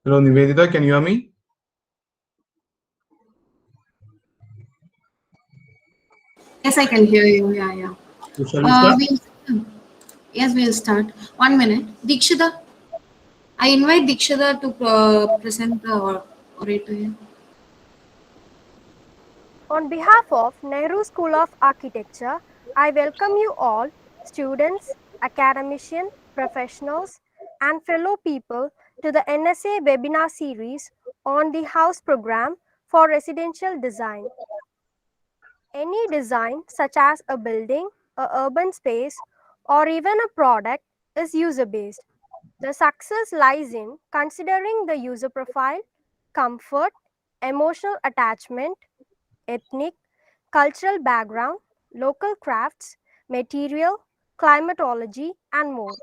Hello, Nivedita, can you hear me? Yes, I can hear you. Yeah. So shall we start? We'll, yes, we'll start. 1 minute. Dikshita, I invite Dikshita to present the orator here. On behalf of Nehru School of Architecture, I welcome you all, students, academicians, professionals, and fellow people to the NSA webinar series on the House Program for Residential Design. Any design, such as a building, a urban space, or even a product, is user-based. The success lies in considering the user profile, comfort, emotional attachment, ethnic, cultural background, local crafts, material, climatology, and more.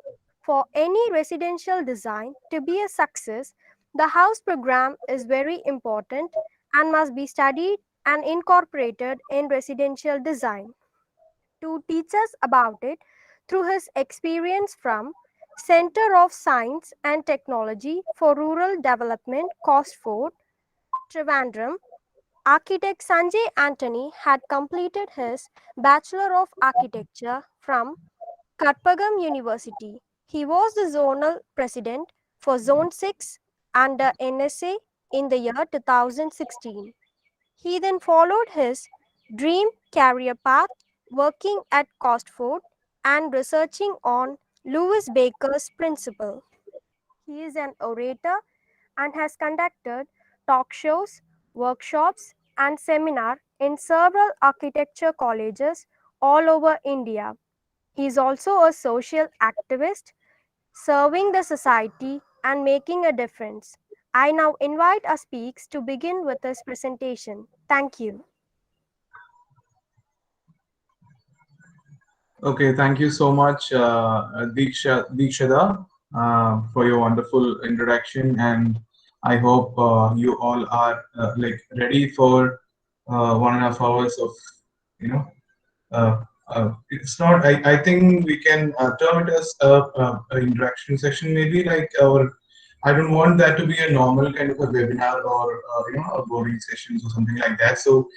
For any residential design to be a success, the house program is very important and must be studied and incorporated in residential design. To teach us about it through his experience from Center of Science and Technology for Rural Development, COSTFORD, Trivandrum, architect Sanjay Antony had completed his Bachelor of Architecture from Karpagam University. He was the zonal president for Zone 6 under NSA in the year 2016. He then followed his dream career path, working at COSTFORD and researching on Louis Baker's principle. He is an orator and has conducted talk shows, workshops, and seminars in several architecture colleges all over India. He is also a social activist, serving the society and making a difference. I now invite our speakers to begin with his presentation. Thank you. Okay, thank you so much, Dikshada, for your wonderful introduction, and I hope you all are like ready for 1.5 hours of, you know, it's not. I think we can term it as a interaction session, maybe like our. I don't want that to be a normal kind of a webinar or a boarding sessions or something like that. So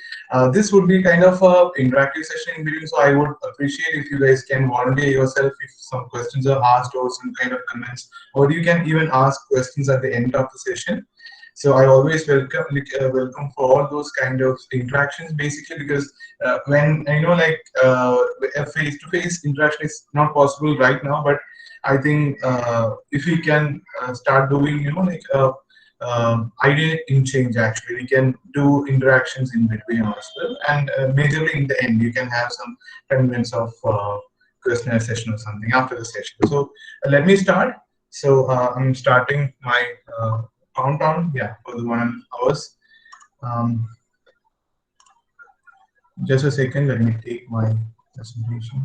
this would be kind of a interactive session in between. So I would appreciate if you guys can volunteer yourself if some questions are asked or some kind of comments, or you can even ask questions at the end of the session. So I always welcome for all those kind of interactions, basically because when a face-to-face interaction is not possible right now, but I think if we can start doing idea in change, actually we can do interactions in between as well, and majorly in the end you can have some 10 minutes of questionnaire session or something after the session. So let me start. So I'm starting my countdown, yeah, for the 1 hours. um, just a second, let me take my presentation.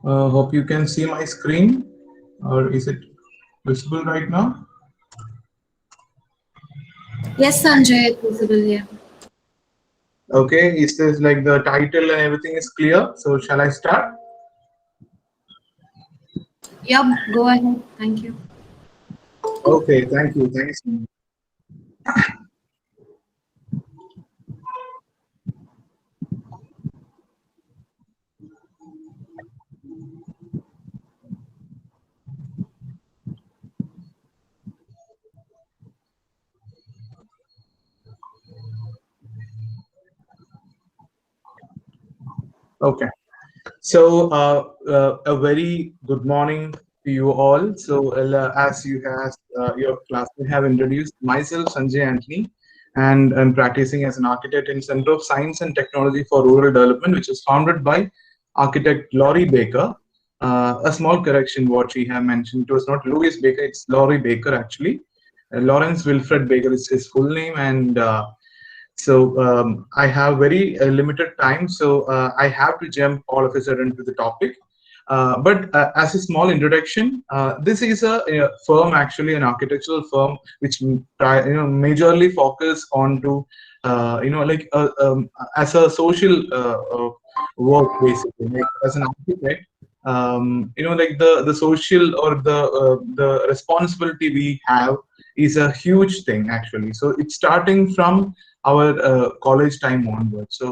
Hope you can see my screen, or is it visible right now? Yes, Sanjay, it's visible here. Okay, is this like the title and everything is clear? So shall I start? Yep, go ahead. Thank you. Okay, thank you. Thanks. Okay. So a very good morning to you all. So, as you has your classmate have introduced, myself Sanjay Antony, and I'm practicing as an architect in Center of Science and Technology for Rural Development, which is founded by architect Laurie Baker. A small correction: what she have mentioned, it was not Louis Baker; it's Laurie Baker actually. Lawrence Wilfred Baker is his full name, and I have very limited time, so I have to jump all of a sudden to the topic. But as a small introduction, this is a firm, actually an architectural firm, which majorly focus on to as a social work, basically, like as an architect. Like the social or the responsibility we have is a huge thing actually. So it's starting from our college time onwards. So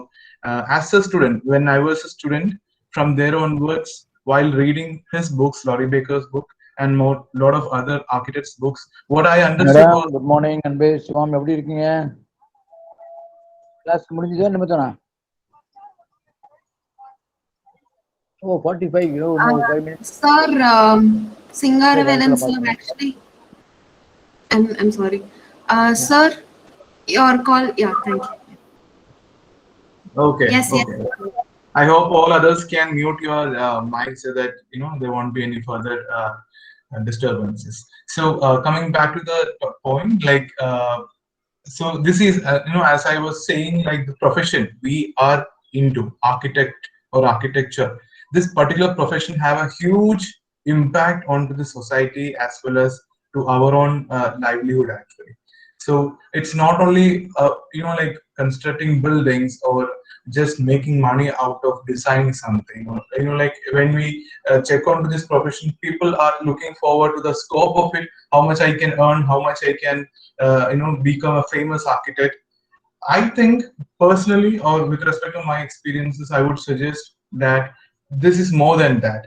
as a student, when I was a student, from there onwards, while reading his books, Laurie Baker's book, and more lot of other architects' books, what I understood was madam good morning அன்பே சிவம், எப்படி இருக்கீங்க? Class முடிஞ்சதா நிமித்தனா? ஓ 45, இன்னும் 5 minutes. Sir, Singaravelan sir, actually, I'm sorry. Sir, your call. Yeah, thank you. okay. Yes, Okay. I hope all others can mute your mic so that there won't be any further disturbances. So coming back to the point, like so this is as I was saying, like the profession we are into, architect or architecture, this particular profession have a huge impact onto the society as well as to our own livelihood actually. So it's not only like constructing buildings or just making money out of designing something, or like when we check onto this profession, people are looking forward to the scope of it, how much I can earn, how much I can become a famous architect. I think personally, or with respect to my experiences, I would suggest that this is more than that.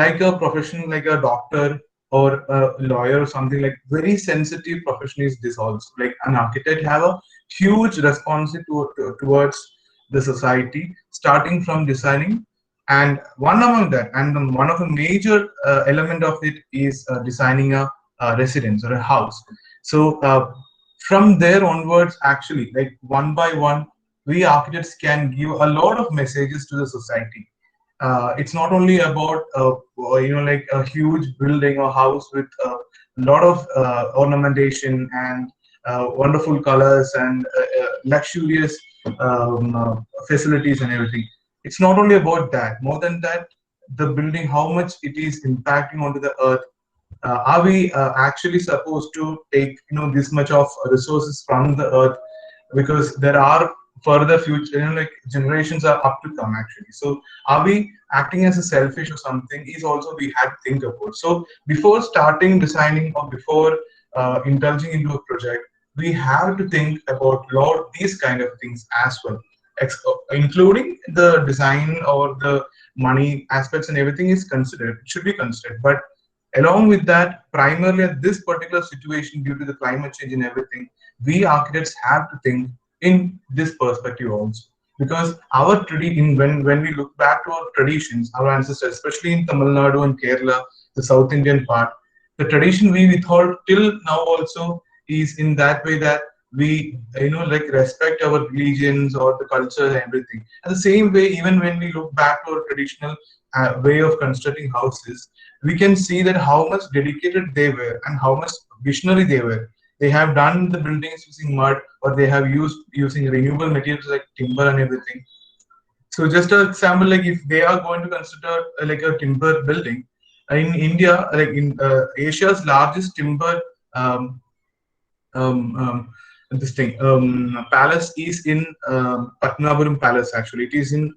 Like a profession, like a doctor or a lawyer or something, like very sensitive profession is this also. Like an architect have a huge responsibility towards the society, starting from designing, and one among that, and one of the major element of it is designing a residence or a house. So from there onwards, actually, like one by one, we architects can give a lot of messages to the society. It's not only about like a huge building or house with a lot of ornamentation and wonderful colors and luxurious facilities and everything. It's not only about that. More than that, the building, how much it is impacting onto the earth. Are we actually supposed to take this much of resources from the earth, because there are further future like generations are up to come actually. So are we acting as a selfish or something is also we have to think about. So before starting designing or before indulging into a project, we have to think about lot these kind of things as well, including the design or the money aspects, and everything is considered, should be considered. But along with that, primarily at this particular situation, due to the climate change and everything, we architects have to think in this perspective also. Because our tradition, when we look back to our traditions, our ancestors, especially in Tamil Nadu and Kerala, the South Indian part, the tradition we withhold till now also is in that way that we like respect our religions or the culture and everything. And the same way, even when we look back to our traditional way of constructing houses, we can see that how much dedicated they were and how much visionary they were. They have done the buildings using mud, or they have used using renewable materials like timber and everything. So just an example, like if they are going to consider like a timber building in India, like in Asia's largest timber um, um, um, this thing palace is in Patnapuram Palace. Actually, it is in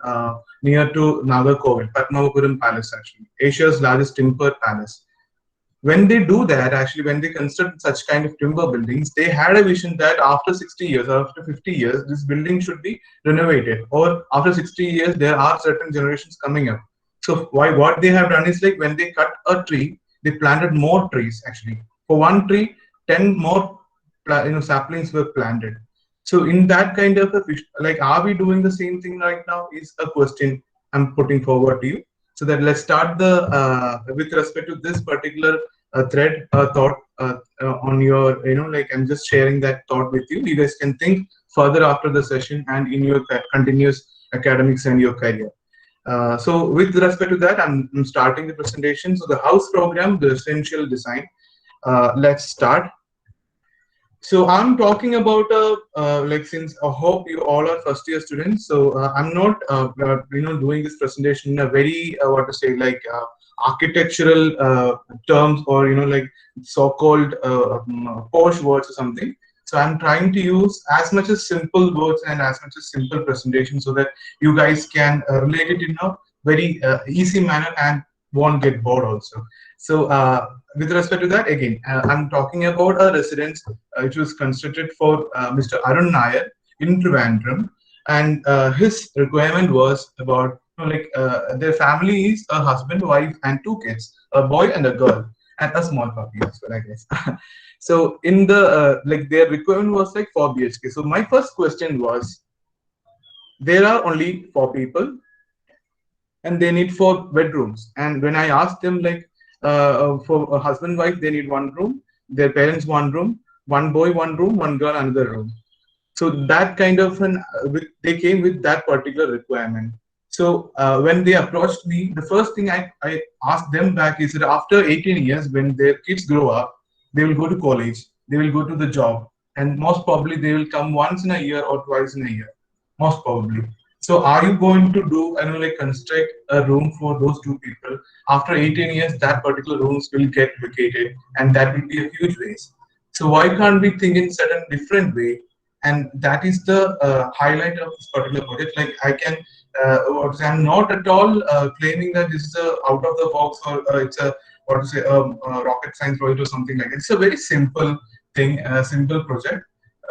near to Nagarkoil. Patnapuram Palace, actually, Asia's largest timber palace. When they do that, actually, when they construct such kind of timber buildings, they had a vision that after 60 years or after 50 years, this building should be renovated, or after 60 years, there are certain generations coming up. So what they have done is, like, when they cut a tree, they planted more trees. Actually, for one tree, 10 more saplings were planted. So in that kind of a like, are we doing the same thing right now? Is a question I'm putting forward to you. So that let's start the with respect to this particular thread thought on your, like I'm just sharing that thought with you. You guys can think further after the session and in your continuous academics and your career. So with respect to that, I'm starting the presentation. So the house program, the essential design. Let's start. So I'm talking about like, since I hope you all are first year students. So I'm not doing this presentation in a very what to say, like architectural terms, or like so-called posh words or something. So I'm trying to use as much as simple words and as much as simple presentation, so that you guys can relate it in a very easy manner and won't get bored also. So with respect to that, again, I'm talking about a residence which was constructed for Mr. Arun Nair in Trivandrum, and his requirement was about, like, their family is a husband, wife, and two kids, a boy and a girl, and a small puppy as well, I guess. So in the like, their requirement was like 4 BHK. So my first question was, there are only 4 people and they need 4 bedrooms. And when I asked them, like, for a husband wife, they need 1 room, their parents 1 room, 1 boy 1 room, 1 girl another room. So that kind of an they came with that particular requirement. So when they approached me, the first thing I asked them back is that after 18 years, when their kids grow up, they will go to college, they will go to the job, and most probably they will come once in a year or twice in a year, most probably. So are you going to do, like, construct a room for those two people? After 18 years, that particular rooms will get vacated, and that will be a huge waste. So why can't we think in certain different way? And that is the highlight of this particular project. Like, I can, I'm not at all claiming that this is a out of the box, or it's a, what to say, rocket science project or something like that. It's a very simple thing, a simple project.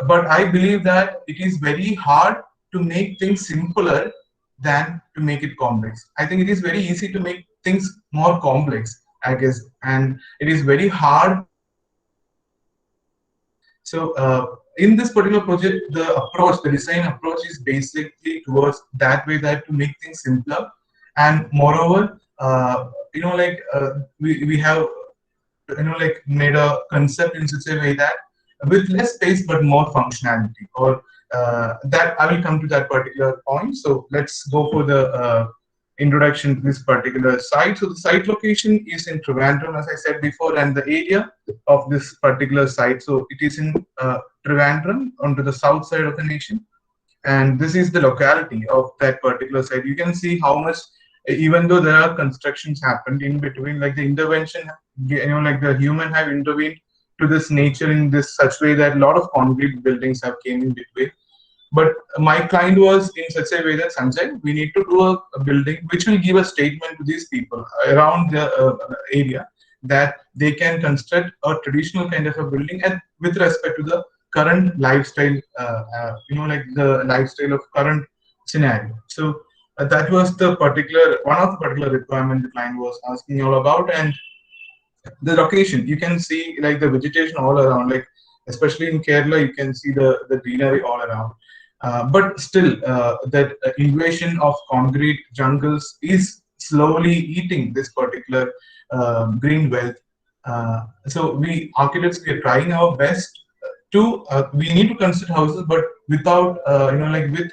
But I believe that it is very hard to make things simpler than to make it complex. I think it is very easy to make things more complex, I guess, and it is very hard. So in this particular project, the approach, the design approach, is basically towards that way, that to make things simpler, and moreover, like, we have, like, made a concept in such a way that with less space but more functionality, or that I will come to that particular point. So let's go for the introduction to this particular site. So the site location is in Trivandrum, as I said before, and the area of this particular site, so it is in Trivandrum, onto the south side of the nation, and this is the locality of that particular site. You can see how much, even though there are constructions happened in between, like the intervention, like the human have intervened to this nature in this such way that a lot of concrete buildings have came in between. But my client was in such a way that, Sanjay, we need to do a building which will give a statement to these people around the area, that they can construct a traditional kind of a building, and with respect to the current lifestyle, like the lifestyle of current scenario. So that was the particular one of the particular requirement the client was asking all about. And the location, you can see, like, the vegetation all around, like especially in Kerala, you can see the greenery all around. But still, that invasion of concrete jungles is slowly eating this particular green wealth. So we architects, we are trying our best to, we need to construct houses, but without, like, with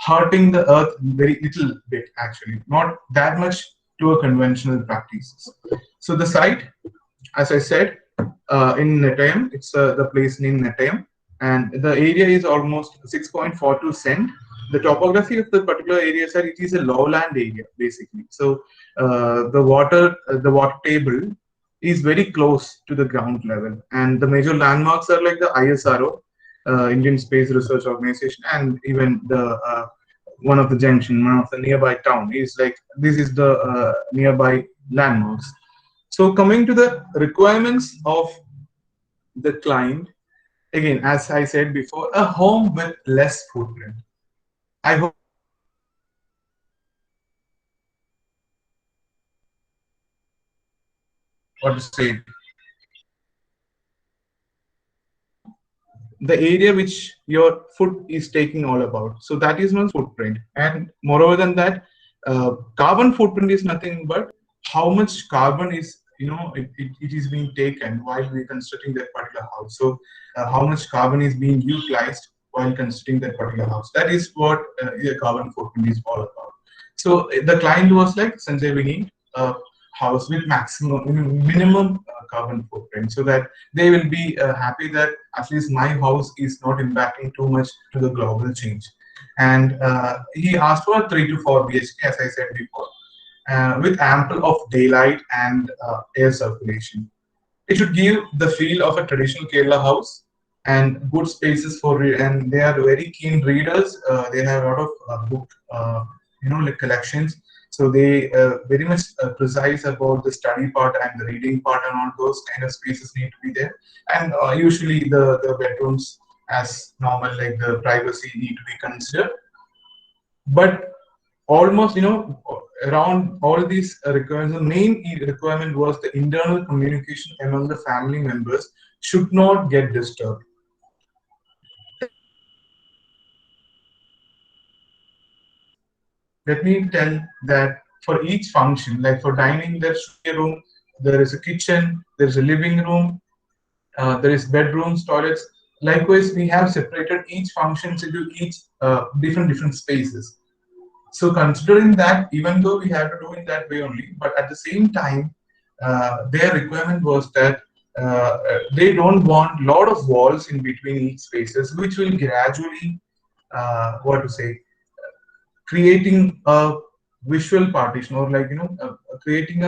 hurting the earth very little bit, actually, not that much to a conventional practices. So the site, as I said, in Netayam, it's the place named Netayam, and the area is almost 6.42 cent. The topography of the particular area is that it is a lowland area, basically. So the water table is very close to the ground level, and the major landmarks are like the ISRO, Indian Space Research Organization, and even the one of the junction, one of the nearby town is like, this is the nearby landmarks. So coming to the requirements of the client, again, as I said before, a home with less footprint. I hope what to say, the area which your foot is taking all about. So that is my footprint. And moreover than that, Carbon footprint is nothing but how much carbon is, it is being taken while we constructing that particular house. So how much carbon is being utilized while constructing that particular house. That is what a carbon footprint is all about. So the client was like, Sanjay, we need a house with minimum carbon footprint, so that they will be happy that at least my house is not impacting too much to the global change. And he asked for 3 to 4 BHK, as I said before, with ample of daylight and air circulation. It should give the feel of a traditional Kerala house and good spaces for and they are very keen readers. They have a lot of book, like collections. So they very much precise about the study part and the reading part, and all those kind of spaces need to be there. And usually the bedrooms, as normal, like the privacy need to be considered. But almost, around all these requirements, the main requirement was the internal communication among the family members should not get disturbed. Let me tell that for each function, like for dining, there should be a room, there is a kitchen, there is a living room, there is bedrooms, toilets. Likewise, we have separated each functions into each different spaces. So considering that, even though we have to do it that way only, but at the same time, their requirement was that they don't want a lot of walls in between each spaces, which will gradually, what to say, creating a visual partition, or like, creating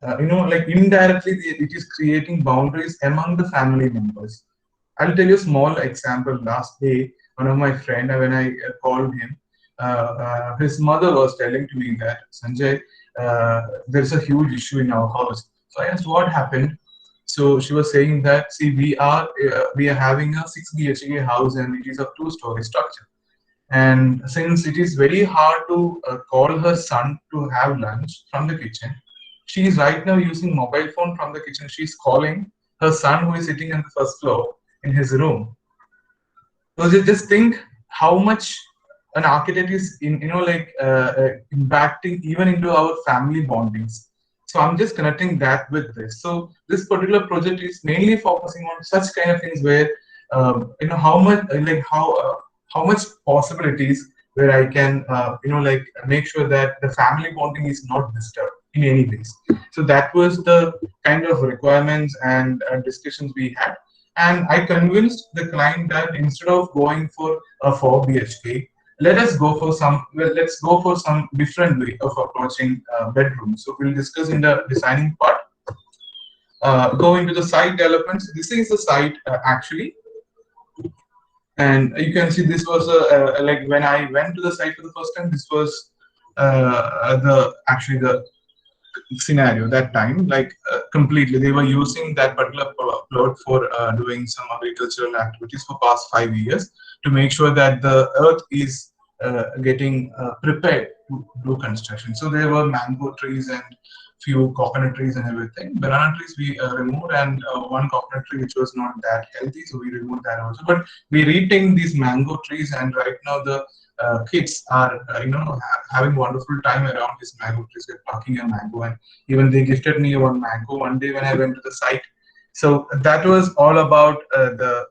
like indirectly it is creating boundaries among the family members. I'll tell you a small example. Last day, one of my friend, when I called him, his mother was telling to me that, Sanjay, there's a huge issue in our house. So I asked what happened. So she was saying that, see, we are having a 6 BHK house and it is a 2-story structure. And since it is very hard to call her son to have lunch from the kitchen, she is right now using mobile phone from the kitchen. She's calling her son who is sitting on the first floor in his room. So just think how much an architect is impacting even into our family bondings. So I'm just connecting that with this. So this particular project is mainly focusing on such kind of things where how much how much possibilities where I can make sure that the family bonding is not disturbed in any ways. So that was the kind of requirements and discussions we had. And I convinced the client that instead of going for a 4 BHK, let's go for some different way of approaching bedrooms. So we'll discuss in the designing part. Go into the site developments. This is the site actually, and you can see this was like when I went to the site for the first time. This was the scenario that time, like completely they were using that particular plot for doing some agricultural activities for past 5 years to make sure that the earth is getting prepared to do construction. So there were mango trees and few coconut trees and everything. Banana trees we removed, and one coconut tree which was not that healthy, so we removed that also. But we retained these mango trees, and right now the kids are having wonderful time around these mango trees. They're plucking a mango, and even they gifted me one mango one day when I went to the site. So that was all about the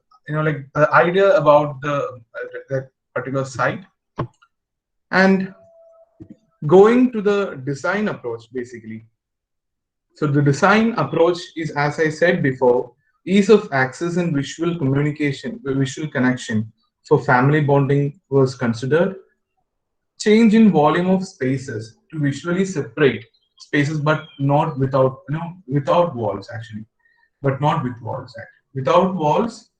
idea about that particular site. And going to the design approach basically. So the design approach is, as I said before, ease of access and visual communication, visual connection for family bonding was considered. Change in volume of spaces to visually separate spaces, but not without without walls actually, but not with walls actually. Without walls,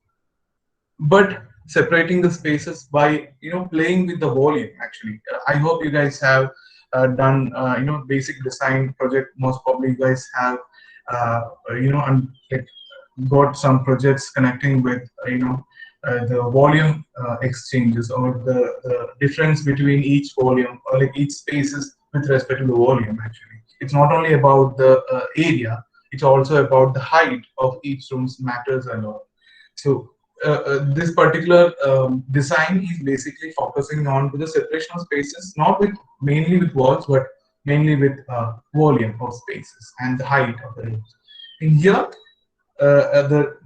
but separating the spaces by playing with the volume actually. I hope you guys have done basic design project. Most probably you guys have like got some projects connecting with the volume exchanges, or the difference between each volume, or like each spaces with respect to the volume actually. It's not only about the area, it's also about the height of each rooms matters a lot. So this particular design is basically focusing on to the separation of spaces, not with mainly with walls, but mainly with volume of spaces and the height of the rooms. In here, the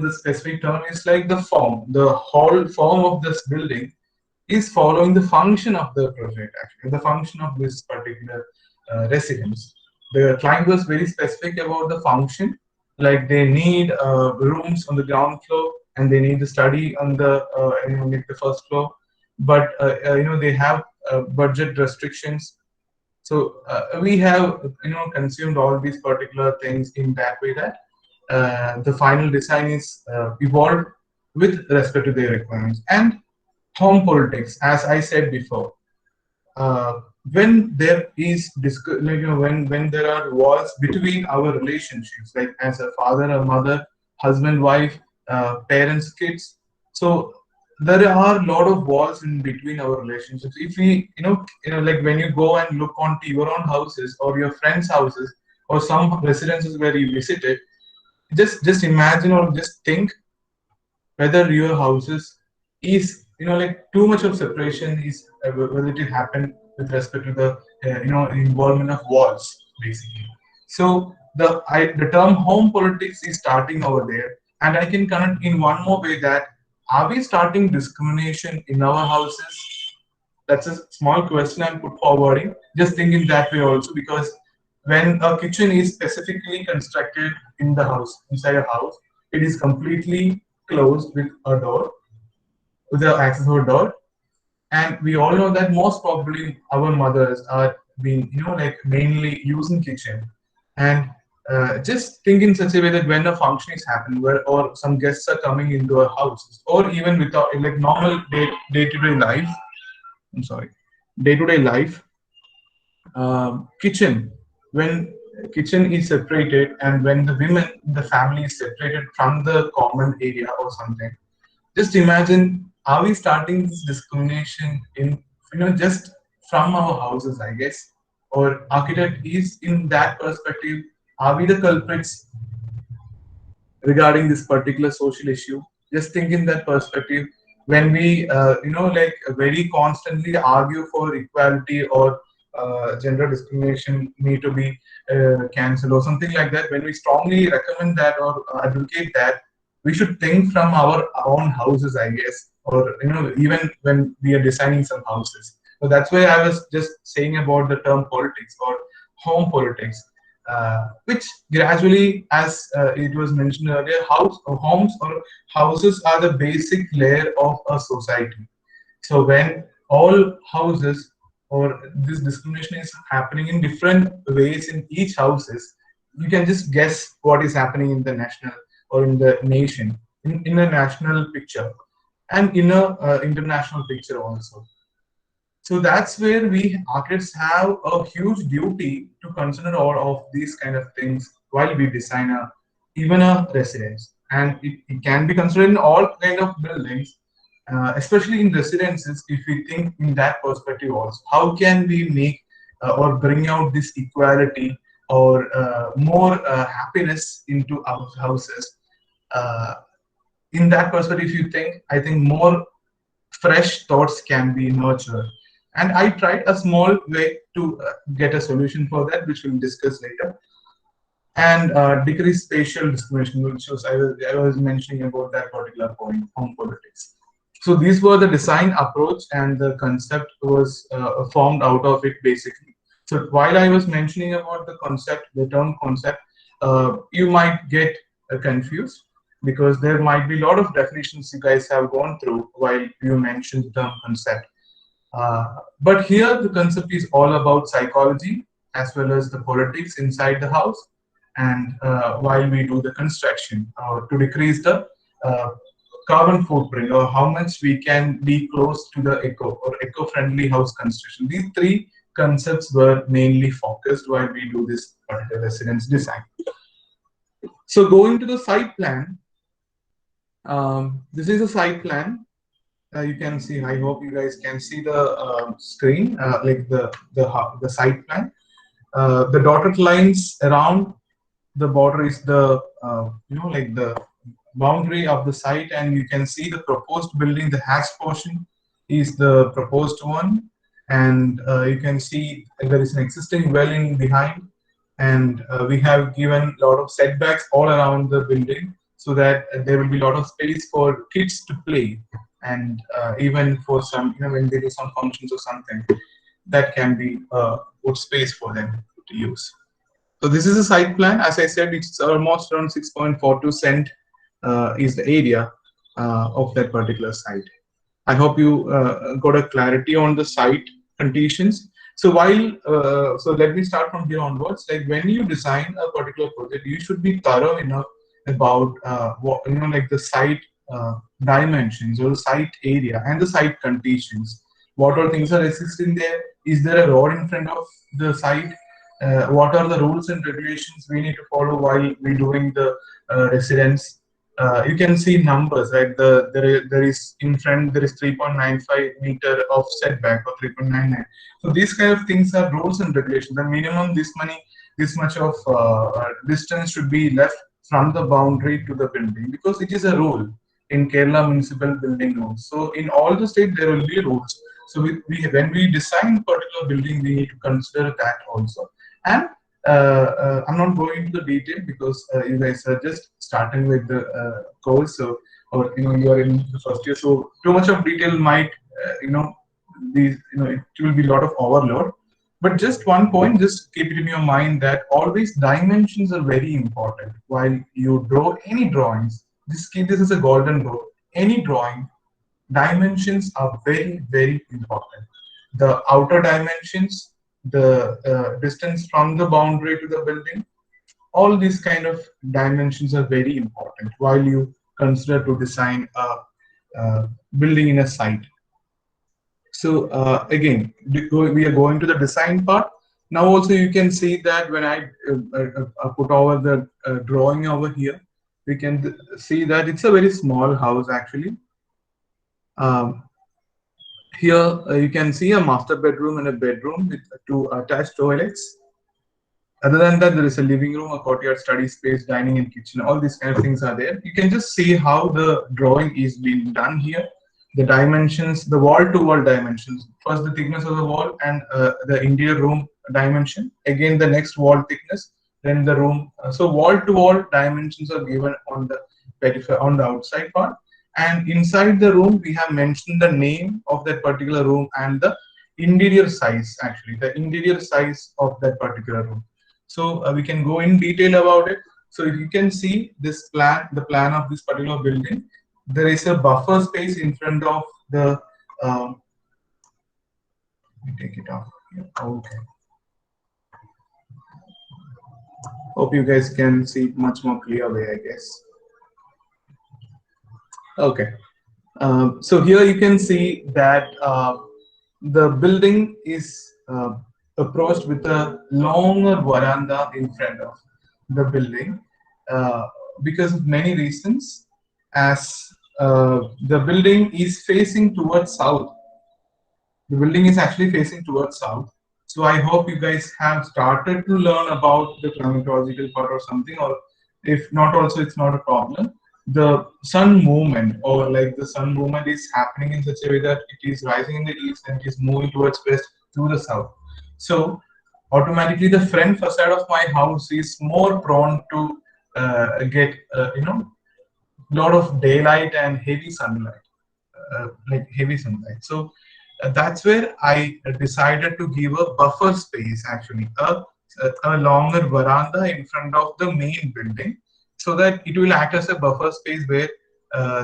the specific term is like the form. The whole form of this building is following the function of the project, actually, the function of this particular residence. The client was very specific about the function, like they need rooms on the ground floor and they need the study on the like the first floor, but they have budget restrictions. So we have consumed all these particular things in that way that the final design is evolved with respect to their requirements. And home politics, as I said before, when there is when there are wars between our relationships, like as a father, a mother, husband, wife, parents, kids, so there are a lot of walls in between our relationships. If we like when you go and look onto your own houses or your friends' houses or some residences where you visited, just imagine or just think whether your houses is like too much of separation is whether it happen with respect to the involvement of walls basically. So the term home politics is starting over there, and I can connect in one more way that are we starting discrimination in our houses? That's a small question I'm put forwarding. Just think in that way also, because when a kitchen is specifically constructed in the house, inside a house, it is completely closed with a door, with the access to a door. And we all know that most probably our mothers are being, like mainly using kitchen. And just think in such a way that when a function is happening, where or some guests are coming into our houses, or even without like normal day-to-day life, I'm sorry, day-to-day life, kitchen, when kitchen is separated and when the women in the family is separated from the common area or something, just imagine, are we starting this discrimination in just from our houses, I guess, or architect is in that perspective, are we the culprits regarding this particular social issue? Just think in that perspective. When we like very constantly argue for equality or gender discrimination need to be cancelled or something like that, when we strongly recommend that or advocate that, we should think from our own houses, I guess, or even when we are designing some houses. So that's why I was just saying about the term politics or home politics, which gradually, as it was mentioned earlier, homes or houses are the basic layer of a society. So when all houses or this discrimination is happening in different ways in each houses, you can just guess what is happening in the national or in the nation, in a national picture and in a international picture also. So that's where we architects have a huge duty to consider all of these kind of things while we design even a residence. And it can be considered in all kind of buildings, especially in residences. If we think in that perspective also, how can we make or bring out this equality or more happiness into our houses? Uh, in that perspective, if you think, I think more fresh thoughts can be nurtured. And I tried a small way to get a solution for that, which we'll discuss later. And decrease spatial discrimination, which was I was mentioning about that particular point, home politics. So these were the design approach, and the concept was formed out of it basically. So while I was mentioning about the concept, the term concept, you might get confused because there might be a lot of definitions you guys have gone through while you mentioned the term concept. But here the concept is all about psychology as well as the politics inside the house. And while we do the construction to decrease the carbon footprint, or how much we can be close to the eco-friendly house construction. These three concepts were mainly focused while we do this particular residence design. So going to the site plan, this is a site plan. You can see, I hope you guys can see the screen, like the site plan. The dotted lines around the border is the like the boundary of the site, and you can see the proposed building. The hatched portion is the proposed one, and you can see there is an existing well in behind, and we have given a lot of setbacks all around the building so that there will be a lot of space for kids to play, and even for some, when there is some functions or something, that can be a good space for them to use. So this is a site plan. As I said, it's almost around 6.42 cent is the area of that particular site. I hope you got a clarity on the site conditions. So so let me start from here onwards. Like when you design a particular project, you should be thorough enough about what, like the site dimensions or the site area and the site conditions. What all things are existing there? Is there a road in front of the site? What are the rules and regulations we need to follow while we doing the residence? You can see numbers, right? There is in front, there is 3.95 meter of setback or 3.99. So these kind of things are rules and regulations. The minimum this much of distance should be left from the boundary to the building, because it is a rule in Kerala municipal building rules. So in all the states there will be rules. So when we design particular building, we need to consider that also. And I'm not going into the detail because you guys are just starting with the course, so, or you are in the first year, so too much of detail might it will be a lot of overload. But just one point, just keep it in your mind that always dimensions are very important while you draw any drawings. This is a golden rule. Any drawing, dimensions are very, very important. The outer dimensions, the distance from the boundary to the building, all these kind of dimensions are very important while you consider to design a building in a site. So again, we are going to the design part. Now also you can see that when I put over the drawing over here, we can see that it's a very small house actually. Here you can see a master bedroom and a bedroom with two attached toilets. Other than that, there is a living room, a courtyard, study space, dining and kitchen. All these kind of things are there. You can just see how the drawing is being done here. The dimensions, the wall-to-wall dimensions. First, the thickness of the wall and the interior room dimension. Again, the next wall thickness. Then the room. So wall-to-wall dimensions are given on the outside part. And inside the room, we have mentioned the name of that particular room and the interior size. Actually, the interior size of that particular room. So we can go in detail about it. So if you can see this plan, the plan of this particular building, there is a buffer space in front of the. Let me take it off. Okay. Hope you guys can see it much more clear way, I guess. Okay. So here you can see that the building is approached with a longer veranda in front of the building because of many reasons. As the building is facing towards south, the building is actually facing towards south. So I hope you guys have started to learn about the climatological part or something, or if not, also it's not a problem. The sun movement, or like the sun movement, is happening in such a way that it is rising in the east and it is moving towards west to the south. So automatically the front facade of my house is more prone to get lot of daylight and heavy sunlight, So that's where I decided to give a buffer space, actually a longer veranda in front of the main building, so that it will act as a buffer space where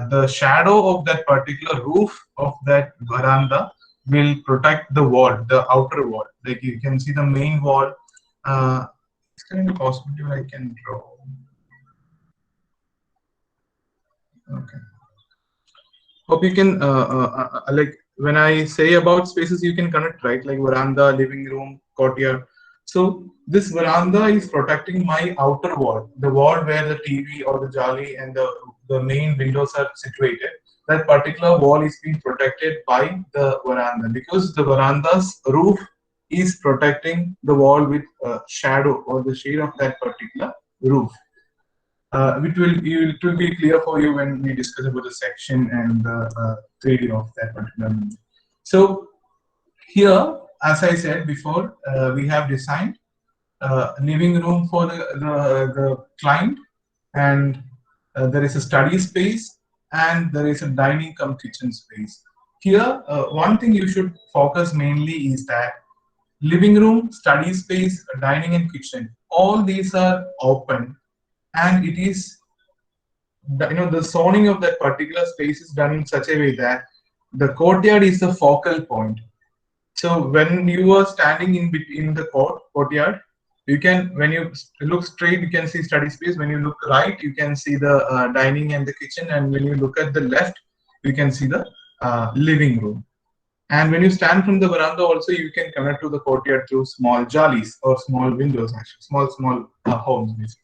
the shadow of that particular roof of that veranda will protect the wall, the outer wall. Like you can see the main wall. It's kind of possible I can draw. Okay. Hope you can like when I say about spaces, you can connect, right? Like veranda, living room, courtyard. So this veranda is protecting my outer wall, the wall where the TV or the jolly and the main windows are situated. That particular wall is being protected by the veranda because the veranda's roof is protecting the wall with shadow or the shade of that particular roof. it will be clear for you when we discuss about the section and the 3D of that particular movie. So here, as I said before, we have designed living room for the client, and there is a study space, and there is a dining cum kitchen space. Here, one thing you should focus mainly is that living room, study space, dining and kitchen, all these are open, and it is the zoning of that particular space is done in such a way that the courtyard is the focal point. So when you are standing in between the courtyard, you can, when you look straight, you can see study space. When you look right, you can see the dining and the kitchen. And when you look at the left, you can see the living room. And when you stand from the veranda, also you can connect to the courtyard through small jalis or small windows, actually, small homes, basically.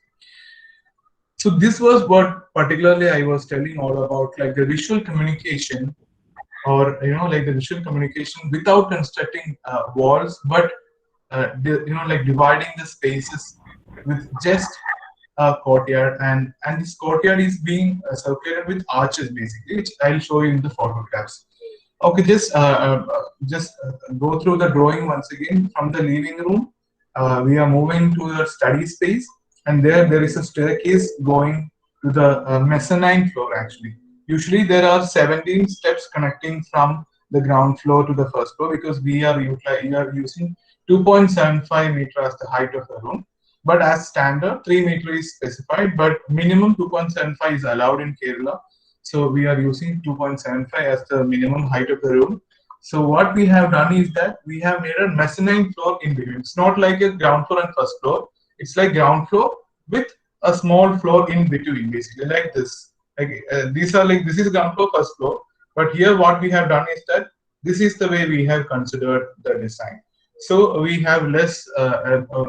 So this was what particularly I was telling all about, like the visual communication, or like the visual communication without constructing walls, but like dividing the spaces with just a courtyard, and this courtyard is being circulated with arches, basically, which I'll show you in the photographs. Okay, just go through the drawing once again. From the living room, we are moving to the study space, and there is a staircase going to the mezzanine floor, actually. Usually there are 17 steps connecting from the ground floor to the first floor, because we are using 2.75 meter as the height of the room. But as standard, 3 meter is specified, but minimum 2.75 is allowed in Kerala. So we are using 2.75 as the minimum height of the room. So what we have done is that we have made a mezzanine floor in between. It's not like a ground floor and first floor. It's like ground floor with a small floor in between, basically like this. Like this is ground floor, first floor. But here what we have done is that this is the way we have considered the design. So we have less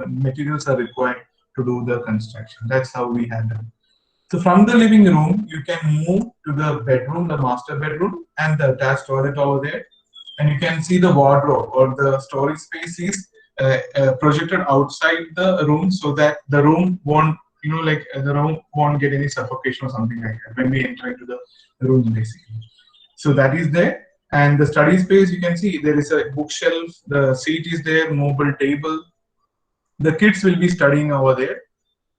materials are required to do the construction. That's how we have done. So from the living room, you can move to the bedroom, the master bedroom, and the attached toilet over there. And you can see the wardrobe, or the storage space is projected outside the room, so that the room won't, the room won't get any suffocation or something like that when we enter into the room, basically. So that is there. And the study space, you can see there is a bookshelf, the seat is there, mobile table. The kids will be studying over there.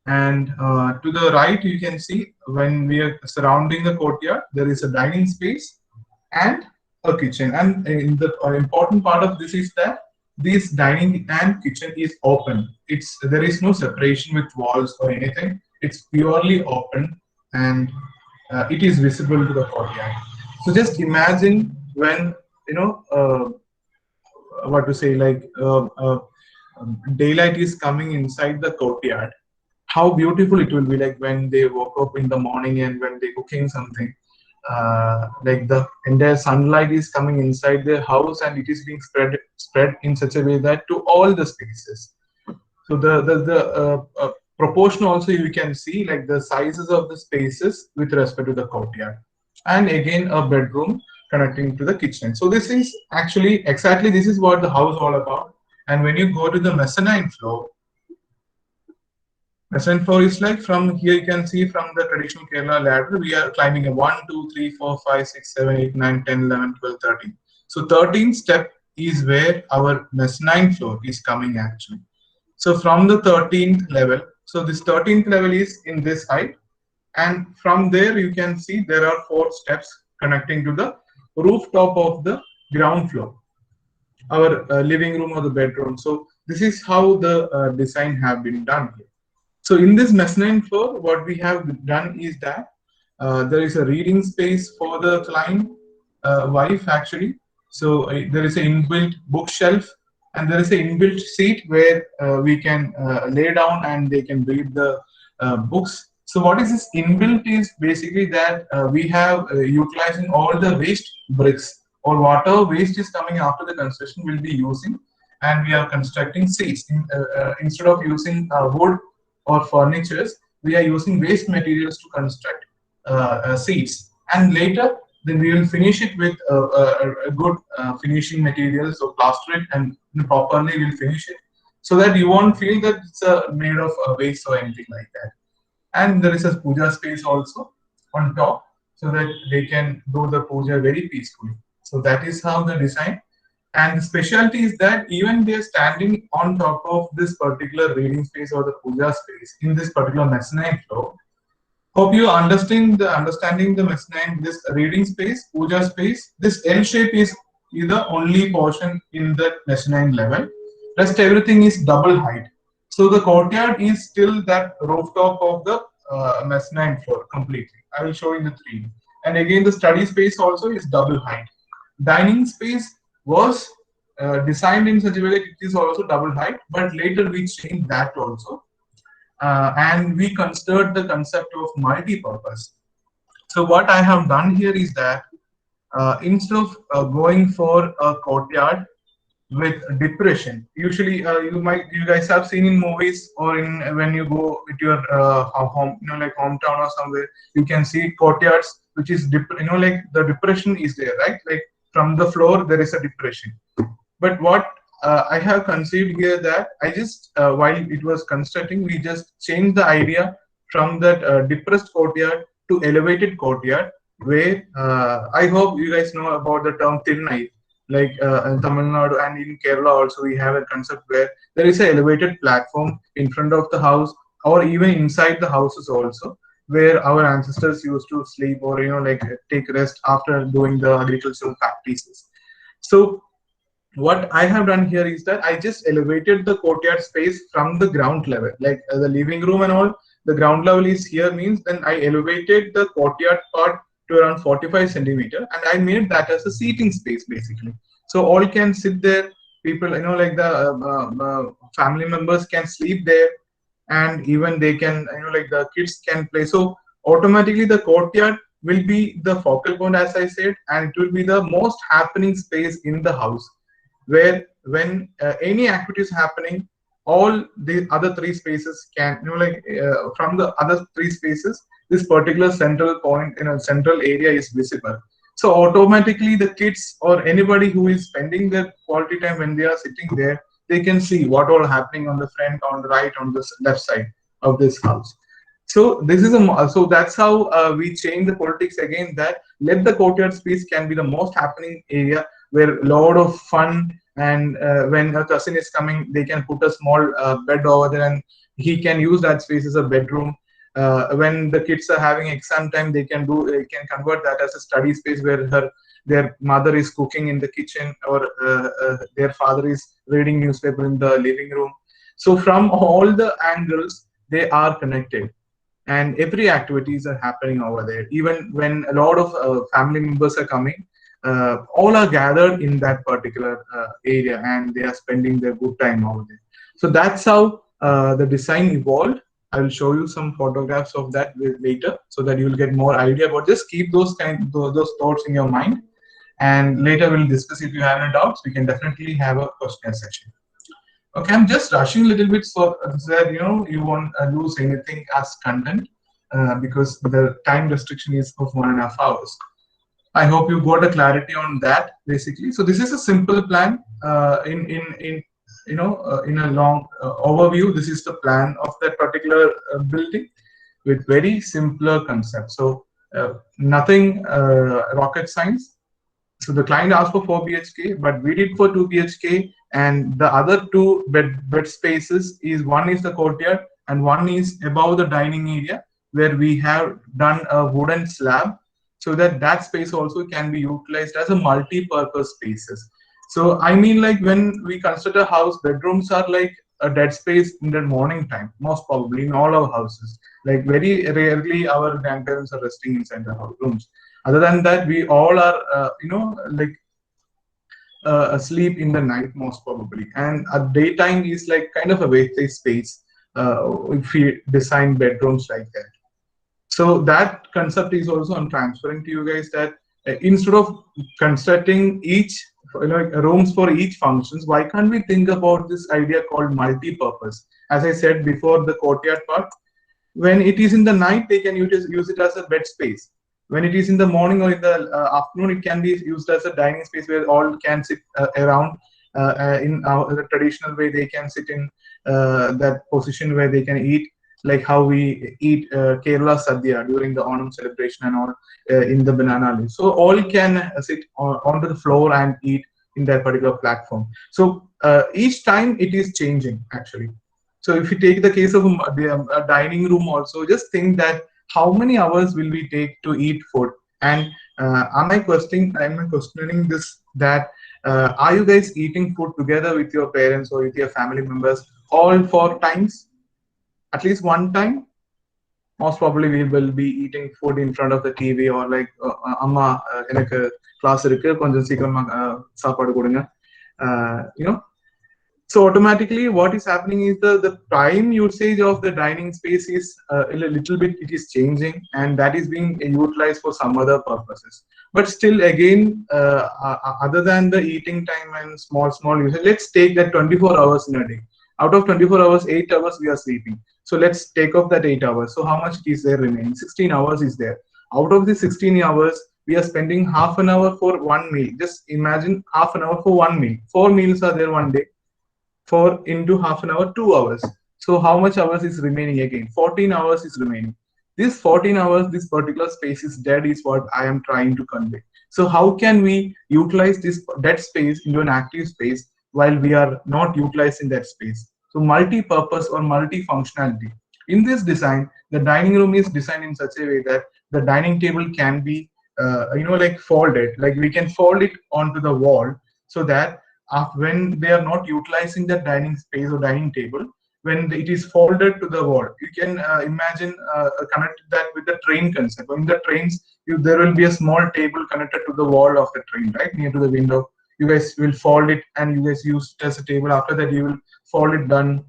And to the right, you can see, when we are surrounding the courtyard, there is a dining space and a kitchen. And in the important part of this is that this dining and kitchen is open. There is no separation with walls or anything. It's purely open, and it is visible to the courtyard. So just imagine when what to say, like daylight is coming inside the courtyard, how beautiful it will be, like when they woke up in the morning and when they're cooking something, like the entire sunlight is coming inside their house, and it is being spread in such a way that to all the spaces. So the proportion also you can see, like the sizes of the spaces with respect to the courtyard, and again a bedroom connecting to the kitchen. So this is actually exactly this is what the house all about. And when you go to the mezzanine floor, mezzanine floor is like, from here you can see, from the traditional Kerala ladder, we are climbing a 1, 2, 3, 4, 5, 6, 7, 8, 9, 10, 11, 12, 13. So 13th step is where our mezzanine floor is coming, actually. So from the 13th level, so this 13th level is in this height, and from there you can see there are 4 steps connecting to the rooftop of the ground floor, our living room or the bedroom. So this is how the design have been done here. So in this mezzanine floor, what we have done is that there is a reading space for the client wife, actually. So there is an inbuilt bookshelf, and there is an inbuilt seat where we can lay down and they can read the books. So what is this inbuilt is basically that we have utilizing all the waste bricks, or whatever waste is coming after the construction will be using, and we are constructing seats. Instead of using wood or furnitures, we are using waste materials to construct seats. And later, then we will finish it with a good finishing material, so plaster it and properly we'll finish it, so that you won't feel that it's made of waste or anything like that. and there is a puja space also on top, so that they can do the puja very peacefully. So that is how the design. And the specialty is that even they are standing on top of this particular reading space or the puja space in this particular mezzanine floor. Hope you understanding the mezzanine, this reading space, puja space. This L shape is the only portion in the mezzanine level. Rest everything is double height. So the courtyard is still that rooftop of the mezzanine floor completely. I will show in the 3D. And again, the study space also is double height. Dining space was designed in such a way that it is also double height, but later we changed that also. And we considered the concept of multi-purpose. So what I have done here is that instead of going for a courtyard with depression, usually you guys have seen in movies or in when you go with your home, like hometown or somewhere, you can see courtyards which is like the depression is there, right? Like from the floor there is a depression. But what I have conceived here that I just while it was constructing, we just changed the idea from that depressed courtyard to elevated courtyard, where I hope you guys know about the term Thinnai. Like in Tamil Nadu and in Kerala also, we have a concept where there is an elevated platform in front of the house or even inside the houses also, where our ancestors used to sleep or like take rest after doing the agricultural practices. So what I have done here is that I just elevated the courtyard space from the ground level, like the living room and all. The ground level is here means then I elevated the courtyard part to around 45 centimeter, and I made that as a seating space basically. So all can sit there. People, like the family members can sleep there, and even they can, like the kids can play. So automatically the courtyard will be the focal point, as I said, and it will be the most happening space in the house, where when any activity is happening, all the other 3 spaces can, from the other 3 spaces, this particular central point in a central area is visible. So automatically the kids or anybody who is spending their quality time when they are sitting there, they can see what all happening on the front, on the right, on the left side of this house. So this is so that's how we change the politics again, that let the courtyard space can be the most happening area, where a lot of fun, and when a cousin is coming, they can put a small bed over there and he can use that space as a bedroom. When the kids are having exam time, they can convert that as a study space, where their mother is cooking in the kitchen, or their father is reading newspaper in the living room. So from all the angles, they are connected, and every activities are happening over there. Even when a lot of family members are coming, all are gathered in that particular area, and they are spending their good time over there. So that's how the design evolved. I will show you some photographs of that later, so that you will get more idea about. Just keep those thoughts in your mind, and later we'll discuss. If you have any doubts, we can definitely have a question session. Okay, I'm just rushing a little bit so that you won't lose anything as content, because the time restriction is of 1.5 hours. I hope you got a clarity on that basically. So this is a simple plan. In a long overview, this is the plan of that particular building with very simpler concept. So nothing rocket science. So the client asked for 4 BHK, but we did for 2 BHK, and the other 2 bed spaces is, one is the courtyard and one is above the dining area, where we have done a wooden slab, so that space also can be utilized as a multi-purpose spaces. So I mean, like when we construct a house, bedrooms are like a dead space in the morning time, most probably in all our houses. Like very rarely our grandparents are resting inside the house rooms. Other than that, we all are, asleep in the night, most probably. And a daytime is like kind of a wasted space if we design bedrooms like that. So that concept is also I'm transferring to you guys, that instead of constructing each rooms for each functions, why can't we think about this idea called multi-purpose? As I said before, the courtyard part, when it is in the night, they can use it as a bed space. When it is in the morning or in the afternoon, it can be used as a dining space, where all can sit around in the traditional way. They can sit in that position where they can eat. like how we eat Kerala Sadhya during the Onam celebration and all in the banana leaf. So all can sit onto the floor and eat in that particular platform. So each time it is changing actually. So if you take the case of a dining room also, just think that how many hours will we take to eat food? And am I questioning this that are you guys eating food together with your parents or with your family members all 4 times? At least one time? Most probably we will be eating food in front of the TV or like amma எனக்கு class இருக்கு கொஞ்சம் சீக்கிரமா சாப்பாடு கொடுங்க you know. So automatically what is happening is the time usage of the dining space is a little bit, it is changing, and that is being utilized for some other purposes. But still again, other than the eating time and small usage, let's take that 24 hours in a day. Out of 24 hours, 8 hours we are sleeping. So let's take off that 8 hours. So how much is there remaining? 16 hours is there. Out of the 16 hours, we are spending half an hour for one meal. Just imagine half an hour for one meal. 4 meals are there one day. 4 into half an hour, 2 hours. So how much hours is remaining again? 14 hours is remaining. This 14 hours, this particular space is dead is what I am trying to convey. So how can we utilize this dead space into an active space while we are not utilizing that space? So multi-purpose or multi-functionality. In this design, the dining room is designed in such a way that the dining table can be, like folded. Like we can fold it onto the wall so that when they are not utilizing the dining space or dining table, when it is folded to the wall, you can imagine connect that with the train concept. In the trains, there will be a small table connected to the wall of the train, right, near to the window. You guys will fold it and you guys use it as a table. After that, you will fold it done.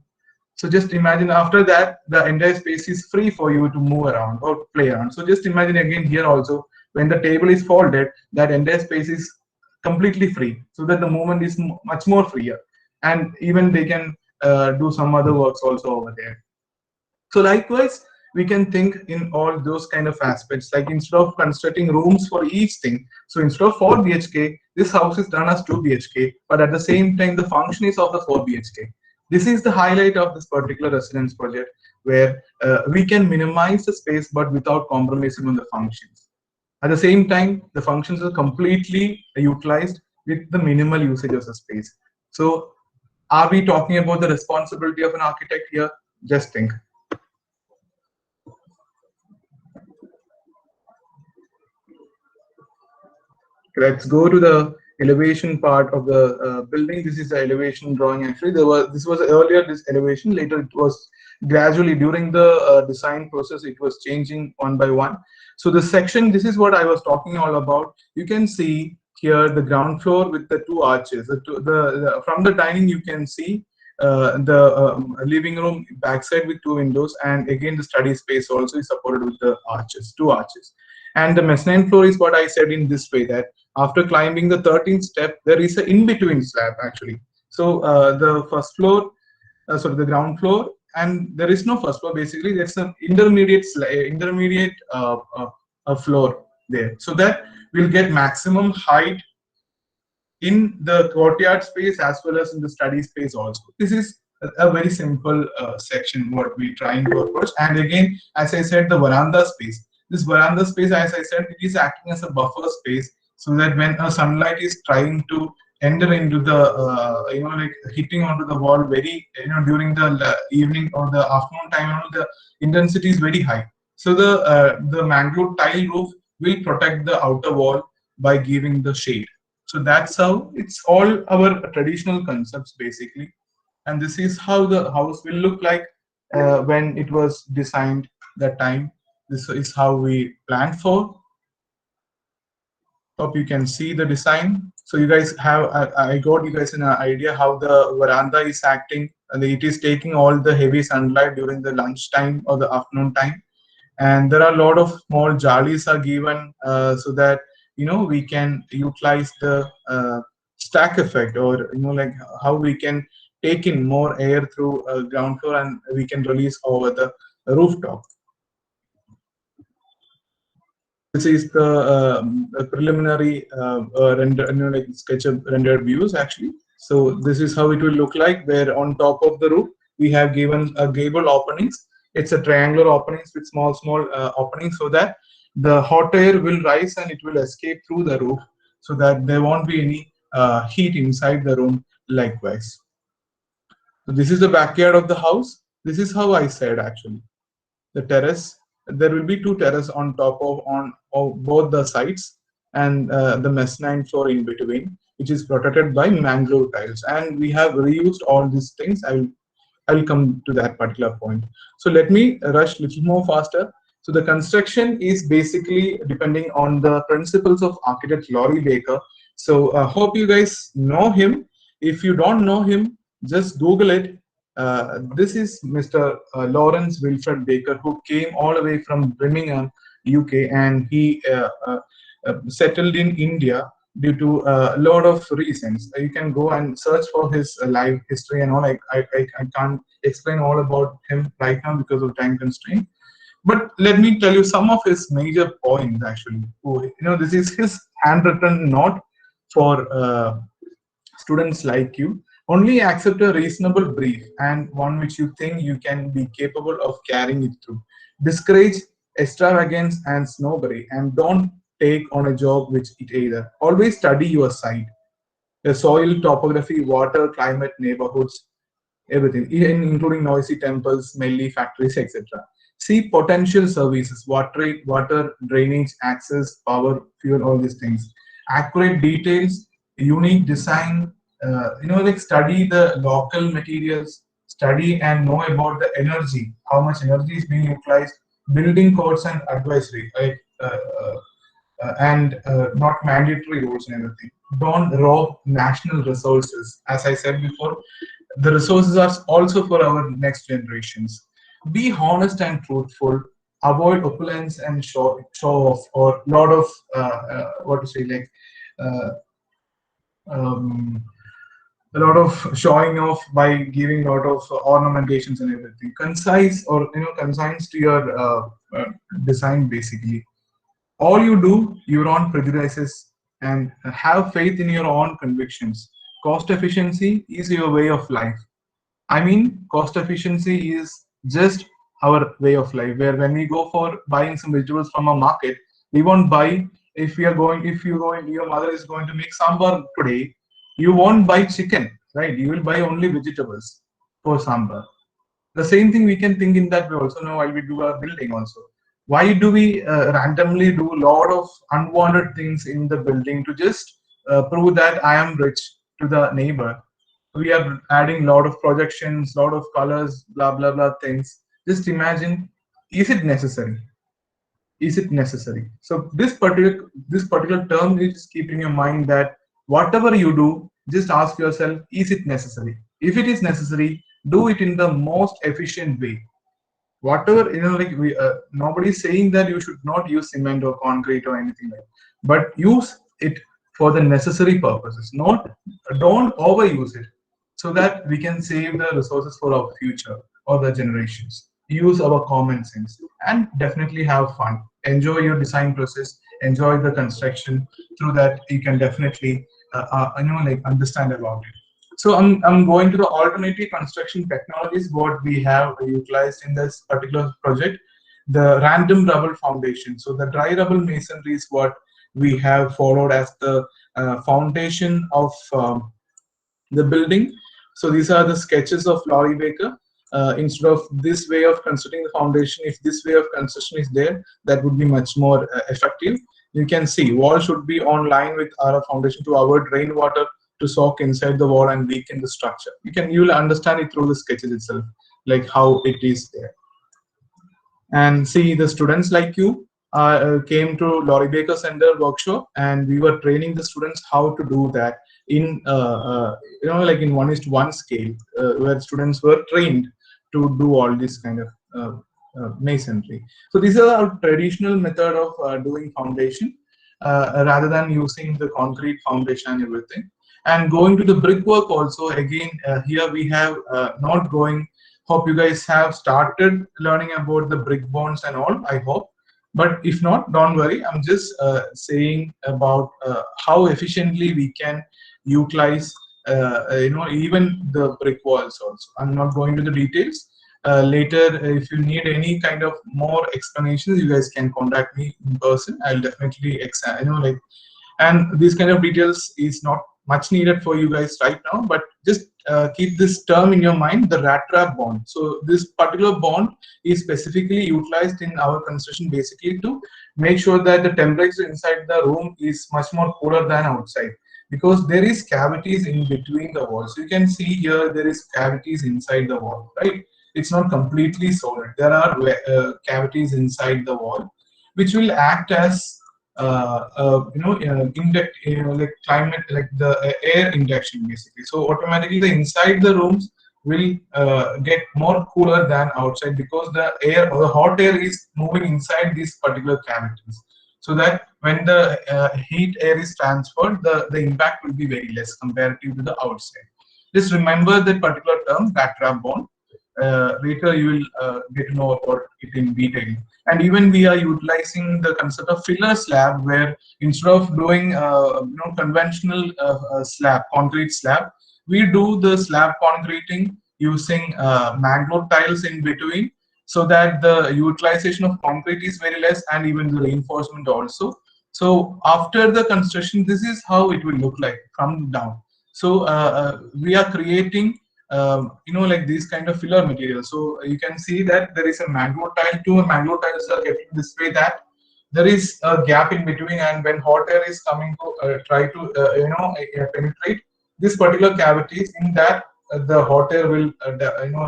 So just imagine after that, the entire space is free for you to move around or play around. So just imagine again here also, when the table is folded, that entire space is completely free, so that the movement is much more freer, and even they can do some other works also over there. So likewise, we can think in all those kind of aspects, like instead of constructing rooms for each thing, so instead of 4 BHK, this house is done as 2 BHK, but at the same time the function is of the 4 BHK. This is the highlight of this particular residence project, where we can minimize the space but without compromising on the functions. At the same time, the functions are completely utilized with the minimal usage of the space. So are we talking about the responsibility of an architect here? Just think. Let's go to the elevation part of the building. This is the elevation drawing. Actually, this was earlier this elevation. Later, it was gradually during the design process, it was changing one by one. So the section, this is what I was talking all about. You can see here the ground floor with the 2 arches. From the dining, you can see the living room backside with 2 windows, and again the study space also is supported with the arches, 2 arches. And the mezzanine floor is what I said in this way, that after climbing the 13th step, there is an in-between slab actually. So the first floor, the ground floor, and there is no first floor. Basically, there's an intermediate floor there, so that we'll get maximum height in the courtyard space as well as in the study space also. This is a very simple section what we trying to approach. And again, as I said, the veranda space. This veranda space, as I said, it is acting as a buffer space, so that when a sunlight is trying to enter into the like hitting onto the wall very during the evening or the afternoon time, the intensity is very high. So the mangrove tile roof will protect the outer wall by giving the shade. So that's how it's all our traditional concepts basically, and this is how the house will look like when it was designed that time. This is how we planned for. Hope you can see the design. So you guys have, I got you guys an idea how the veranda is acting, and it is taking all the heavy sunlight during the lunch time or the afternoon time. And there are a lot of small jalis are given so that we can utilize the stack effect, or like how we can take in more air through ground floor and we can release over the rooftop. This is the preliminary like sketch of rendered views actually. So this is how it will look like, where on top of the roof we have given gable openings It's a triangular openings with small openings, so that the hot air will rise and it will escape through the roof, so that there won't be any heat inside the room likewise. So this is the backyard of the house. This is how I said actually. The terrace, there will be two terraces on top of both the sides, and the mezzanine floor in between, which is protected by mangrove tiles. And we have reused all these things. I'll come to that particular point. So let me rush a little more faster. So the construction is basically depending on the principles of architect Laurie Baker. So hope you guys know him. If you don't know him, just Google it. This is Mr. Lawrence Wilfred Baker, who came all the way from Birmingham, UK, and he settled in India due to a lot of reasons. You can go and search for his life history and all. I can't explain all about him right now because of time constraint. But let me tell you some of his major points actually. This is his handwritten note for students like you. Only accept a reasonable brief and one which you think you can be capable of carrying it through. Discourage extravagance and snobbery, and don't take on a job which it either. Always study your site, the soil, topography, water, climate, neighborhoods, everything, even including noisy temples, smelly factories, etc. See potential services, water, drainage, access, power, fuel, all these things. Accurate details, unique design, like study the local materials, study and know about the energy, how much energy is being utilized, building codes and advisory, right? And not mandatory rules and everything. Don't rob national resources. As I said before, the resources are also for our next generations. Be honest and truthful. Avoid opulence and show off, or lot of what to say, like uh, um, a lot of showing off by giving a lot of ornamentations and everything. Concise, or concise to your design basically. All you do, your own prejudices, and have faith in your own convictions. Cost efficiency is your way of life. I mean, cost efficiency is just our way of life. Where when we go for buying some vegetables from a market, we won't buy. If your mother is going to make sambar today, you won't buy chicken, right? You will buy only vegetables for sambar. The same thing we can think in that way also now while we do our building also. Why do we randomly do a lot of unwanted things in the building to just prove that I am rich to the neighbor? We are adding a lot of projections, lot of colors, blah blah blah things. Just imagine, is it necessary? Is it necessary? So this particular term is just keep in your mind that whatever you do, just ask yourself, is it necessary? If it is necessary, do it in the most efficient way. Whatever, like nobody's saying that you should not use cement or concrete or anything like that, but use it for the necessary purposes. Not Don't overuse it, so that we can save the resources for our future or the generations. Use our common sense and definitely have fun. Enjoy your design process. Enjoy the construction. Through that, you can definitely like understand about it. So I'm going to the alternative construction technologies what we have utilized in this particular project. The random rubble foundation. So the dry rubble masonry is what we have followed as the foundation of the building. So these are the sketches of Laurie Baker. Instead of this way of constructing the foundation, if this way of construction is there, that would be much more effective. You can see wall should be on line with our foundation to avoid rainwater to soak inside the wall and weaken the structure. You will understand it through the sketches itself, like how it is there. And see, the students like you came to Laurie Baker Center workshop, and we were training the students how to do that in like in 1:1 scale, where students were trained to do all this kind of masonry. So these are our traditional method of doing foundation, rather than using the concrete foundation and everything. And going to the brickwork also, again, here we have not going. Hope you guys have started learning about the brick bonds and all, I hope. But if not, don't worry. I'm just saying about how efficiently we can utilize, even the brick walls also. I'm not going to the details. later, if you need any kind of more explanations, you guys can contact me in person. I'll definitely like, and these kind of details is not much needed for you guys right now, but just keep this term in your mind, the rat trap bond. So this particular bond is specifically utilized in our construction basically to make sure that the temperature inside the room is much more cooler than outside, because there is cavities in between the walls. So you can see here there is cavities inside the wall, right? It's not completely solid. There are cavities inside the wall which will act as induct, like climate, like the air induction basically. So automatically the inside the rooms will get more cooler than outside, because the air or the hot air is moving inside these particular cavities, so that when the heat air is transferred, the impact will be very less comparative to the outside. Just remember that particular term, rat trap bond. Later you will get to know about it in detail. And even we are utilizing the concept of filler slab, where instead of doing conventional slab, concrete slab, we do the slab concreting using mangrove tiles in between, so that the utilization of concrete is very less, and even the reinforcement also. So after the construction, this is how it will look like from down. So we are creating like these kind of filler materials. So you can see that there is a mangrove tile. Two mangrove tiles are getting this way, that there is a gap in between, and when hot air is coming to try to penetrate this particular cavities, in that the hot air will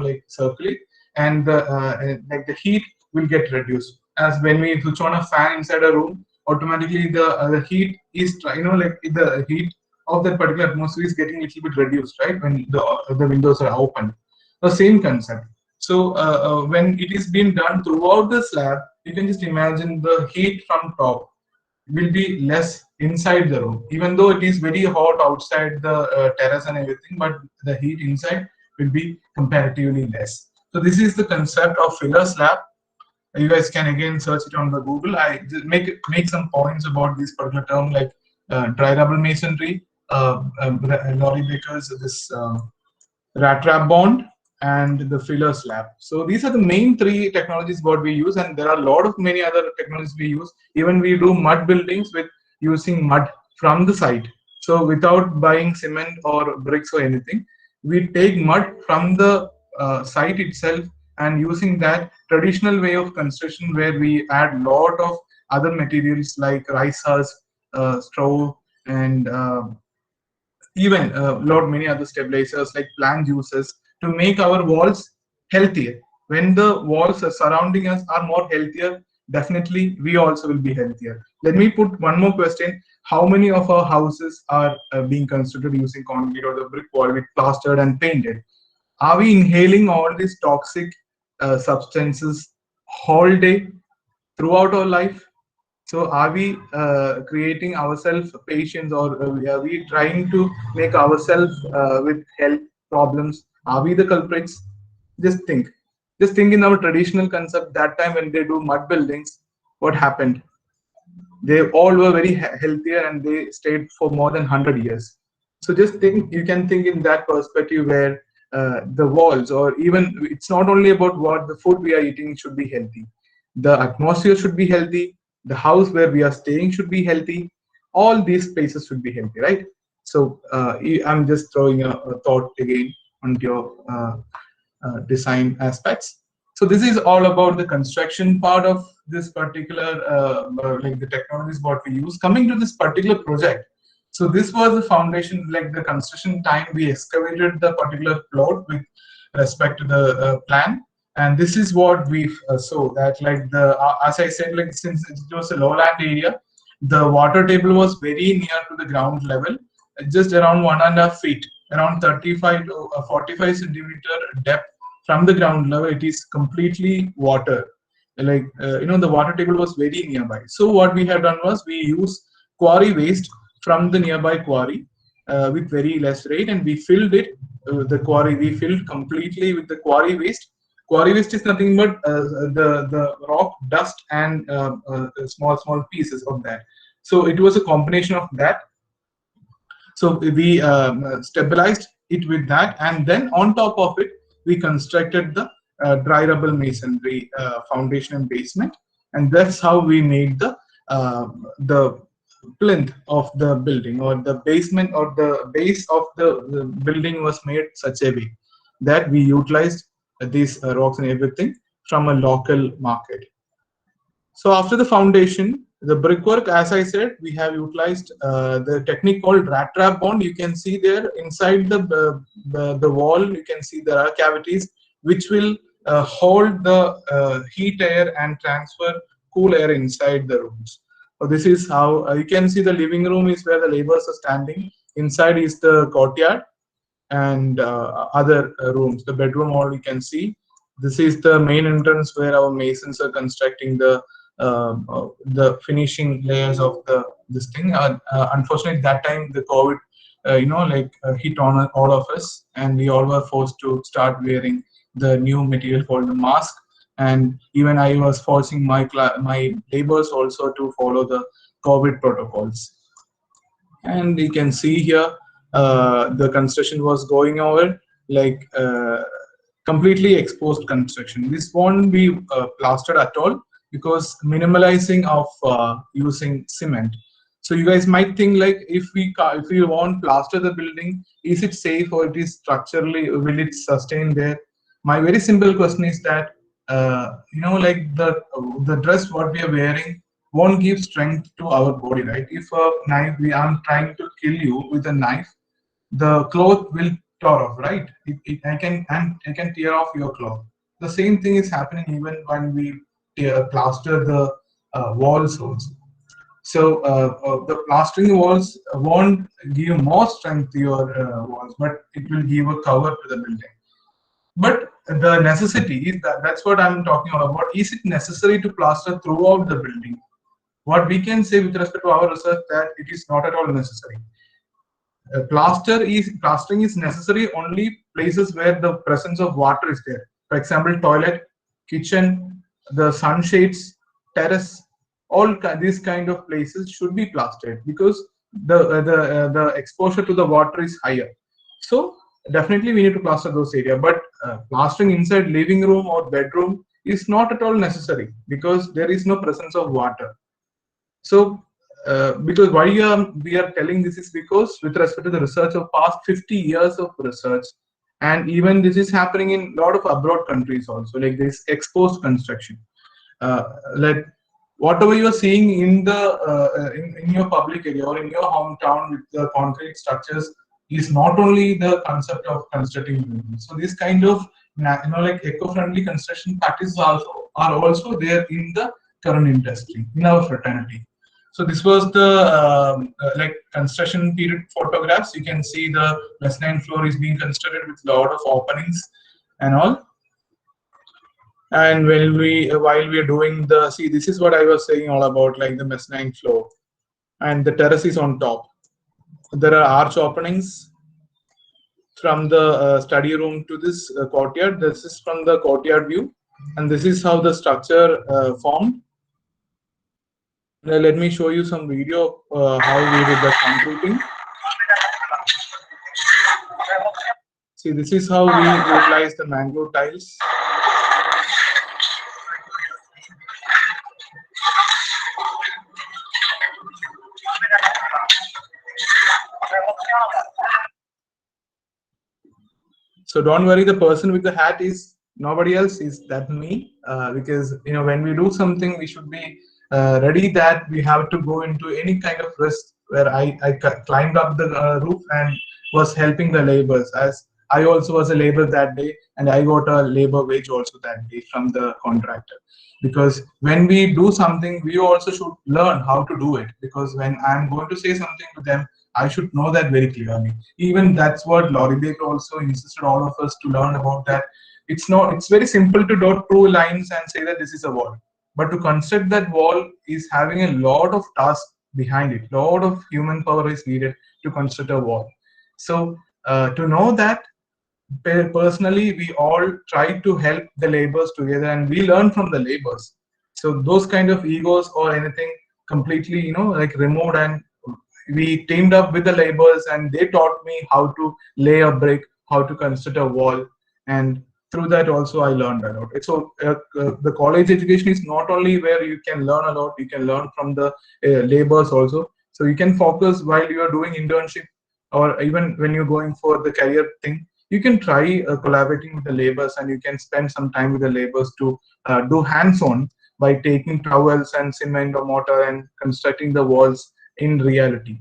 like circulate, and like the heat will get reduced. As when we switch on a fan inside a room, automatically the heat is like the heat of that particular atmosphere is getting a little bit reduced, right? When the windows are open, the same concept. So when it is being done throughout the slab, you can just imagine the heat from top will be less inside the room, even though it is very hot outside the terrace and everything, but the heat inside will be comparatively less. So this is the concept of filler slab. You guys can again search it on the Google. I just make some points about this particular term, like dry rubber masonry, Laurie Baker's this rat trap bond, and the filler slab. So these are the main three technologies what we use, and there are a lot of many other technologies we use. Even we do mud buildings with using mud from the site. So without buying cement or bricks or anything, we take mud from the site itself, and using that traditional way of construction, where we add lot of other materials like rice husk, straw, and even a lot many other stabilizers like plant juices, to make our walls healthier. When the walls surrounding us are more healthier, definitely we also will be healthier. Let me put one more question: how many of our houses are being constructed using concrete or the brick wall with plastered and painted? Are we inhaling all these toxic substances whole day throughout our life? So are we creating ourselves patients, or are we trying to make ourselves with health problems? Are we the culprits? Just think. Just think in our traditional concept, that time when they do mud buildings, what happened? They all were very healthier, and they stayed for more than 100 years. So just think, you can think in that perspective, where the walls, or even it's not only about what the food we are eating should be healthy, the atmosphere should be healthy, the house where we are staying should be healthy, all these places should be healthy, right? So I'm just throwing a thought again on your design aspects. So this is all about the construction part of this particular like the technologies what we use. Coming to this particular project, so this was the foundation, like the construction time. We excavated the particular plot with respect to the plan, and this is what we saw, that like the as I said, like since it was a lowland area, the water table was very near to the ground level, just around 1.5 feet, around 35 to 45 centimeter depth from the ground level. It is completely water, like the water table was very nearby. So what we have done was, we used quarry waste from the nearby quarry with very less rate, and we filled it, the quarry we filled completely with the quarry waste. Quarry waste is nothing but the rock dust and small pieces of that. So it was a combination of that. So we stabilized it with that, and then on top of it, we constructed the dry rubble masonry foundation and basement, and that's how we made the plinth of the building, or the basement or the base of the building was made such a way that we utilized these rocks and everything from a local market. So after the foundation, the brickwork, as I said, we have utilized the technique called rat trap bond. You can see there inside the wall, you can see there are cavities which will hold the heat air and transfer cool air inside the rooms. So this is how you can see the living room is where the laborers are standing. Inside is the courtyard and other rooms. The bedroom hall you can see. This is the main entrance where our masons are constructing the finishing layers of this thing. Unfortunately, that time the COVID, hit on all of us, and we all were forced to start wearing the new material called the mask. And even I was forcing my laborers also to follow the COVID protocols. And you can see here the construction was going over like completely exposed construction. This won't be plastered at all, because minimalizing of using cement. So you guys might think like, if we want plaster the building, is it safe, or it is structurally, will it sustain there? My very simple question is that like the dress what we are wearing won't give strength to our body, right? If a knife, I'm trying to kill you with a knife, the cloth will tear off, right? I can tear off your cloth. The same thing is happening even when we plaster the walls also. So the plastering walls won't give more strength to your walls, but it will give a cover to the building. But the necessity is that's what I'm talking about. Is it necessary to plaster throughout the building? What we can say with respect to our research, that it is not at all necessary. Plastering is necessary only places where the presence of water is there. For example, toilet, kitchen, the sunshades, terrace, all these kind of places should be plastered, because the exposure to the water is higher. So definitely we need to plaster those areas. But plastering inside living room or bedroom is not at all necessary, because there is no presence of water. So because why we are telling this is because with respect to the research of past 50 years of research, and even this is happening in a lot of abroad countries also, like this exposed construction. Like whatever you are seeing in in your public area or in your hometown with the concrete structures is not only the concept of constructing buildings. So this kind of like eco-friendly construction practices are also there in the current industry, in our fraternity. So this was the like construction period photographs. You can see the mezzanine floor is being constructed with a lot of openings and all. And while we are doing this is what I was saying all about, like the mezzanine floor, and the terrace is on top. There are arch openings from the study room to this courtyard. This is from the courtyard view, and this is how the structure formed. Let me show you some video of how we did the concreting. See, this is how we utilize the mangrove tiles. So don't worry, the person with the hat is nobody else, is that me, because when we do something, we should be ready that we have to go into any kind of risk, where I climbed up the roof and was helping the laborers, as I also was a laborer that day, and I got a labor wage also that day from the contractor. Because when we do something, we also should learn how to do it, because when I'm going to say something to them, I should know that very clearly. Even that's what Laurie Baker also insisted all of us to learn about, that it's very simple to dot two lines and say that this is a wall. But to construct that wall is having a lot of tasks behind it. A lot of human power is needed to construct a wall. So to know that, personally, we all try to help the laborers together, and we learn from the laborers. So those kind of egos or anything completely, like removed, and we teamed up with the laborers, and they taught me how to lay a brick, how to construct a wall, and through that also I learned a lot. So the college education is not only where you can learn a lot, you can learn from the labors also. So you can focus while you are doing internship, or even when you're going for the career thing, you can try collaborating with the laborers, and you can spend some time with the laborers to do hands-on by taking trowels and cement or mortar and constructing the walls in reality.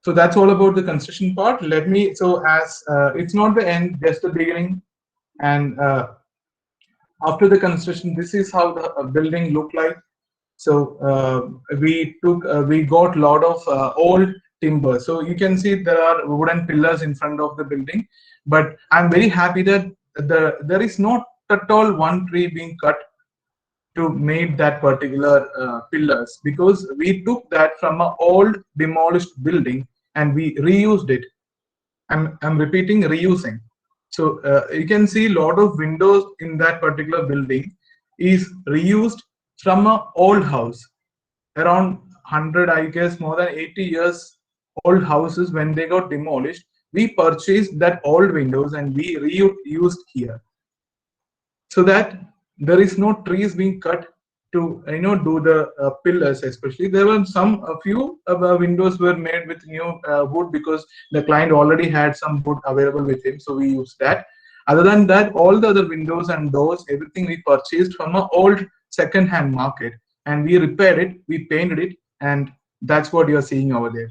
So that's all about the construction part. Let me, so as it's not the end, just the beginning. And after the construction, this is how the building looked like. So we got a lot of old timber. So you can see there are wooden pillars in front of the building, but I'm very happy that there is not at all one tree being cut to make that particular pillars, because we took that from an old demolished building and we reused it. I'm repeating, reusing. So you can see a lot of windows in that particular building is reused from an old house, around 100, I guess more than 80 years old houses. When they got demolished, we purchased that old windows and we reused here, so that there is no trees being cut to do the pillars. Especially there were a few windows were made with new wood, because the client already had some wood available with him, so we used that. Other than that, all the other windows and doors, everything we purchased from an old second hand market, and we repaired it, we painted it, and that's what you're seeing over there.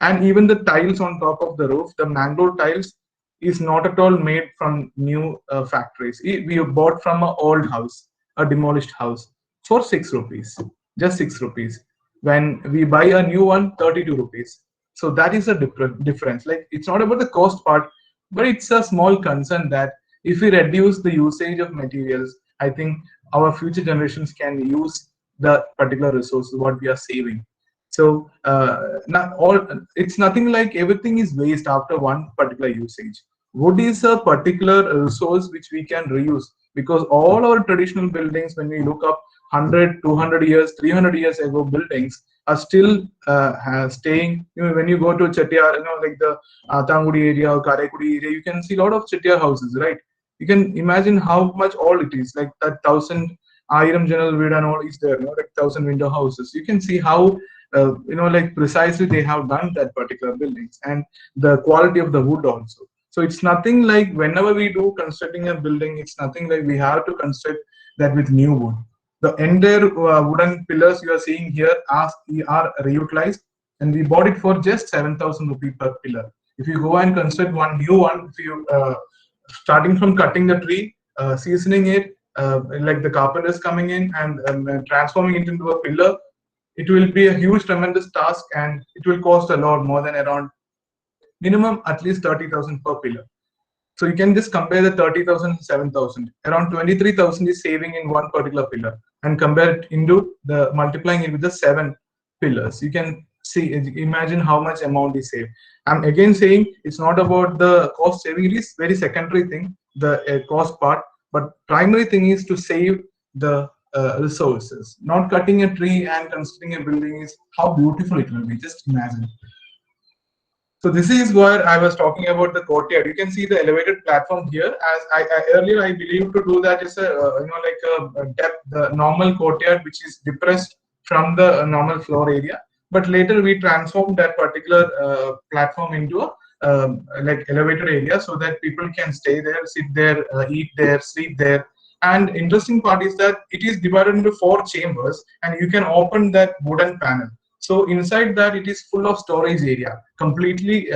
And even the tiles on top of the roof, the mangrove tiles, is not at all made from new factories. We bought from an old house, a demolished house, for 6 rupees, just 6 rupees. When we buy a new one, 32 rupees. So that is a difference. Like, it's not about the cost part, but it's a small concern that if we reduce the usage of materials, I think our future generations can use the particular resources what we are saving. So not all, it's nothing like everything is waste after one particular usage. Wood is a particular resource which we can reuse, because all our traditional buildings, when we look up 100, 200 years, 300 years ago buildings, are still staying. When you go to Chettiar, like the Tangudi area or Karaikudi area, you can see a lot of Chettiar houses, right? You can imagine how much old it is, like that 1,000 general Vida and all is there, like 1,000 window houses. You can see how like precisely they have done that particular buildings, and the quality of the wood also. So it's nothing like whenever we do constructing a building, it's nothing like we have to construct that with new wood. The entire wooden pillars you are seeing here are reutilized, and we bought it for just 7,000 rupees per pillar. If you go and construct one new one, if you starting from cutting the tree, seasoning it, like the carpenters coming in and transforming it into a pillar, it will be a huge, tremendous task, and it will cost a lot more than around minimum at least 30,000 per pillar. So you can just compare the 30,000 to 7,000. Around 23,000 is saving in one particular pillar, and compare it into the multiplying it with the 7 pillars. You can see, imagine how much amount is saved. I'm again saying it's not about the cost saving; it is very secondary thing, the cost part. But primary thing is to save the resources. Not cutting a tree and constructing a building is how beautiful it will be. Just imagine. So this is where I was talking about the courtyard. You can see the elevated platform here. As earlier I believe to do that is a like a depth, the normal courtyard which is depressed from the normal floor area. But later we transformed that particular platform into a like elevated area, so that people can stay there, sit there, eat there, sleep there. And interesting part is that it is divided into 4 chambers, and you can open that wooden panel. So inside that, it is full of storage area, completely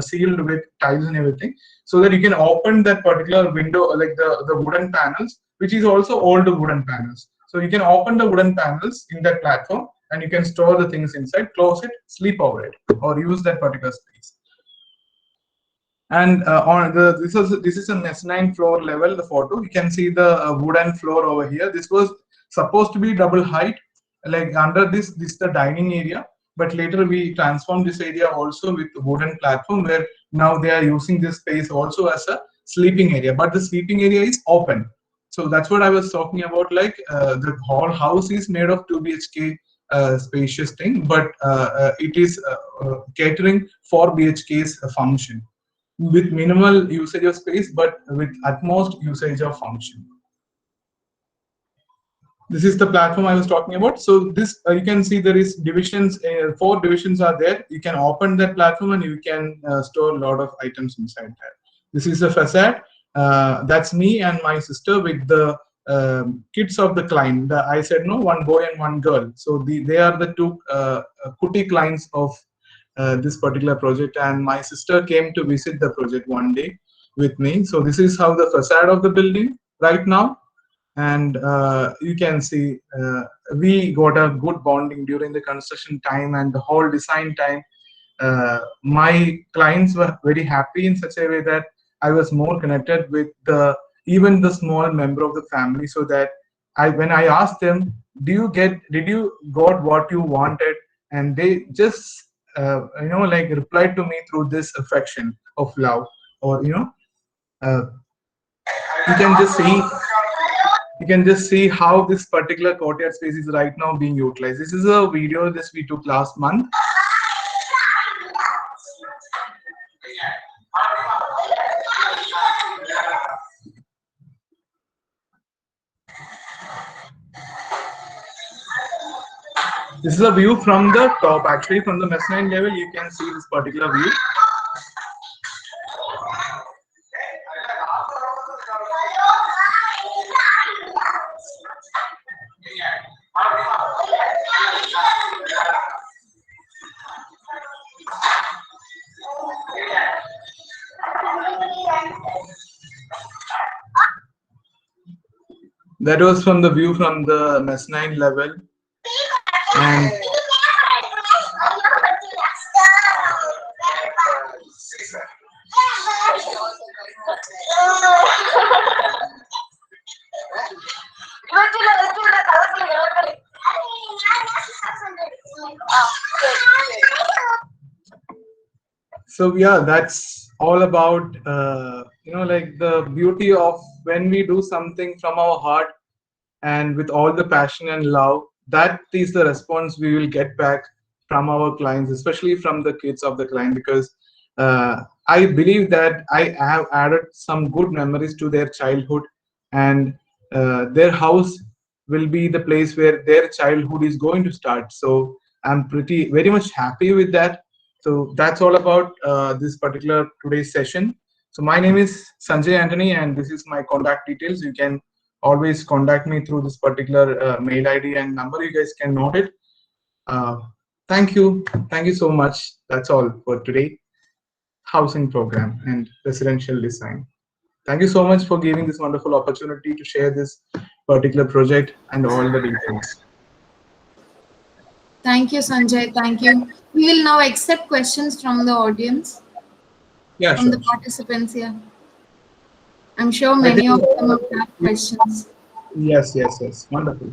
sealed with tiles and everything, so that you can open that particular window, like the wooden panels, which is also old wooden panels. So you can open the wooden panels in that platform, and you can store the things inside, close it, sleep over it, or use that particular space. And on the this is a mezzanine floor level. The photo, you can see the wooden floor over here. This was supposed to be double height. Like under this is the dining area, but later we transformed this area also with wooden platform, where now they are using this space also as a sleeping area, but the sleeping area is open. So that's what I was talking about, like the whole house is made of 2 BHK spacious thing, but it is catering for BHK's function. with minimal usage of space, but with utmost usage of function. This is the platform I was talking about. So this you can see there is divisions. 4 divisions are there. You can open that platform and you can store a lot of items inside there. This is the facade. That's me and my sister with the kids of the client. I said no, one boy and one girl. So they are the 2 Kuti clients of this particular project. And my sister came to visit the project one day with me. So this is how the facade of the building right now. And you can see we got a good bonding during the construction time and the whole design time. My clients were very happy in such a way that I was more connected with even the small member of the family, so that when I asked them, did you got what you wanted, and they just like replied to me through this affection of love, or uh, you can just see how this particular courtyard space is right now being utilized. This is a video that we took last month. This is a view from the top, actually from the mezzanine level. You can see this particular view. That was from the view from the mezzanine level. And so yeah, that's all about like the beauty of when we do something from our heart and with all the passion and love. That is the response we will get back from our clients, especially from the kids of the client, because I believe that I have added some good memories to their childhood, and their house will be the place where their childhood is going to start. So I'm very much happy with that. So that's all about this particular today's session. So my name is Sanjay Antony, and this is my contact details. You can always contact me through this particular mail ID and number. You guys can note it. Thank you so much. That's all for today. Housing program and residential design. Thank you so much for giving this wonderful opportunity to share this particular project and all the details. Thank you, Sanjay. Thank you. We will now accept questions from the audience. Yeah, from sure. the participants here. I'm sure many of them have questions. Yes. Wonderful.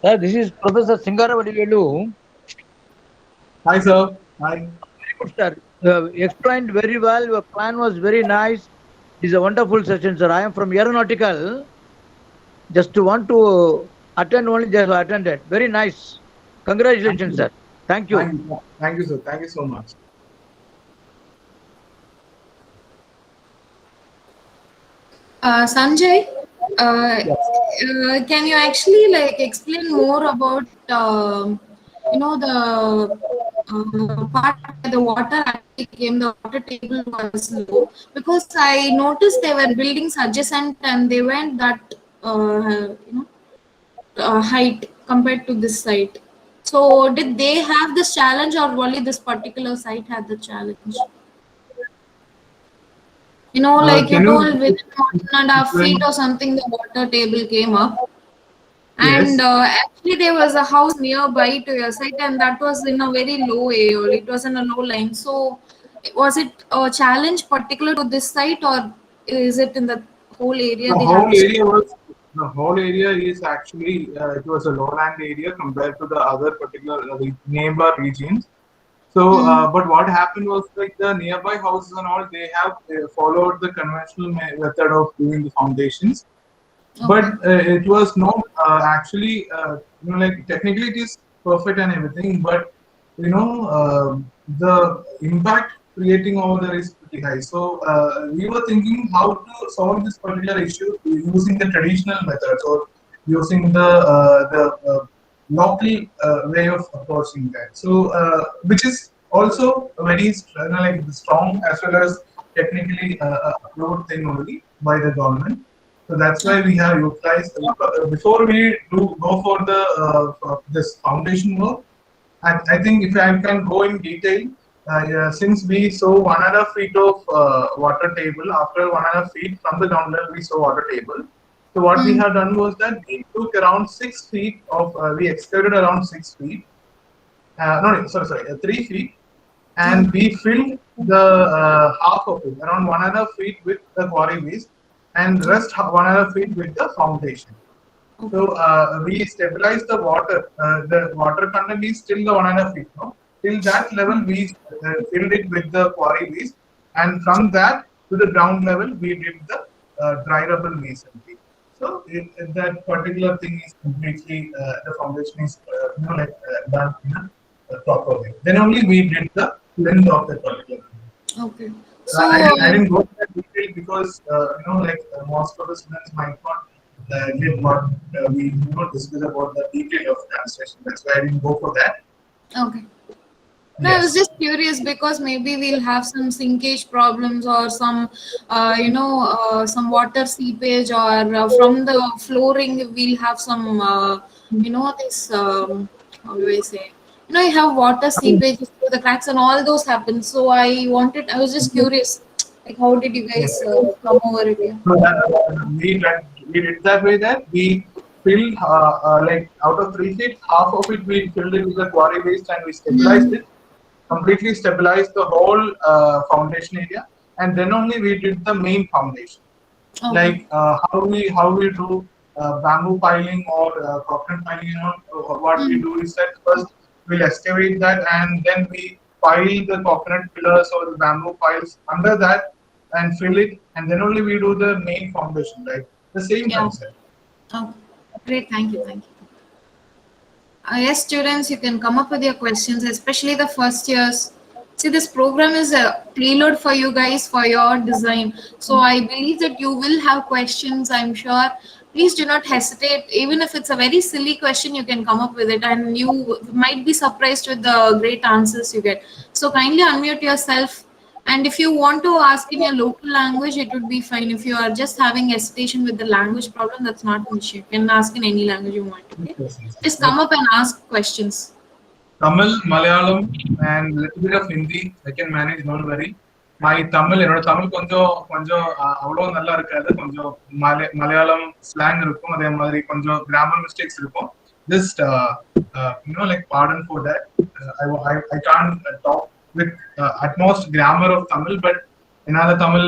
Sir, this is Professor Singaravadivelu. Hi, sir. Hi. Very good, sir. Explained very well. Your plan was very nice. It is a wonderful session, sir. I am from aeronautical. Just want to attend only, just attended. Very nice. Congratulations, sir. Thank you. Thank you, sir. Thank you so much. Sanjay, can you actually explain more about the part where the water actually came, the water table was low, because I noticed there were buildings adjacent and they weren't that height compared to this site. So did they have this challenge, or only this particular site had the challenge? Like you told, within 1.5 feet or something, the water table came up. And actually, there was a house nearby to your site, and that was in a very low area. It was in a low line. So, was it a challenge particular to this site, or is it in the whole area? The whole area is actually it was a lowland area compared to the other particular neighbor regions. So, but what happened was, like, the nearby houses and all, they have followed the conventional method of doing the foundations. Okay. But it was not actually, like, technically it is perfect and everything, but the impact creating over there is pretty high. So we were thinking how to solve this particular issue using the traditional methods or using the local way of approaching that. So which is also very like strong as well as technically approved thing only by the government. So that's why we have utilized before we do go for the this foundation work. I think if I can go in detail, yeah, since we saw 1.5 feet of water table, after 1.5 feet from the ground level, we saw water table. So what we Mm. have done was that we took around 6 feet of, we excavated around 6 feet, no, sorry, 3 feet, and we filled the half of it, around 1.5 feet with the quarry waste, and rest 1.5 feet with the foundation. So Okay. we stabilize the water. The water content is still the 1.5 feet. No? Till that level, we filled it with the quarry waste, and from that to the ground level, we did the dry rubble masonry. So that particular thing is completely the foundation is done in a proper way. Then only we did the length of the particular thing. Okay. I So, didn't, I didn't go to that detail because most of the students might not get what we discuss about the detail of translation. That's why I didn't go for that. okay. No, I was Yes. just curious because maybe we'll have some sinkage problems or some, some water seepage or from the flooring we'll have some, this, how do I say? You have water seepage through the cracks and all those happen. So I was just curious, like how did you Yes. guys come over it? Yeah. So we did that way that we filled like out of 3 feet, half of it we filled it with the quarry waste and we stabilized Mm. it, completely stabilized the whole foundation area, and then only we did the main foundation. Okay. Like how we do bamboo piling or coconut piling. What we Mm. do is that first we'll excavate that and then we pile the coconut pillars or the bamboo piles under that and fill it, and then only we do the main foundation, right? The same Yeah. concept. Okay. Great. Thank you. Thank you. Yes, students, you can come up with your questions, especially the first years. See, this program is tailored for you guys for your design. So I believe that you will have questions, I'm sure. Please do not hesitate. Even if it's a very silly question, you can come up with it and you might be surprised with the great answers you get. So kindly unmute yourself. And if you want to ask in your local language, it would be fine. If you are just having hesitation with the language problem, that's not an issue. You can ask in any language you want, okay? Yes, yes, Just yes. come up and ask questions. Tamil, Malayalam, and little bit of Hindi. I can manage, don't worry. My Tamil, Tamil கொஞ்சம் கொஞ்சம் அவ்வளோ நல்லா இருக்காது. கொஞ்சம் Malayalam slang இருக்கும். அதே மாதிரி கொஞ்சம் கிராமர் மிஸ்டேக்ஸ் இருக்கும். Just like pardon for that. I can't talk with utmost grammar of Tamil, but என்னால தமிழ்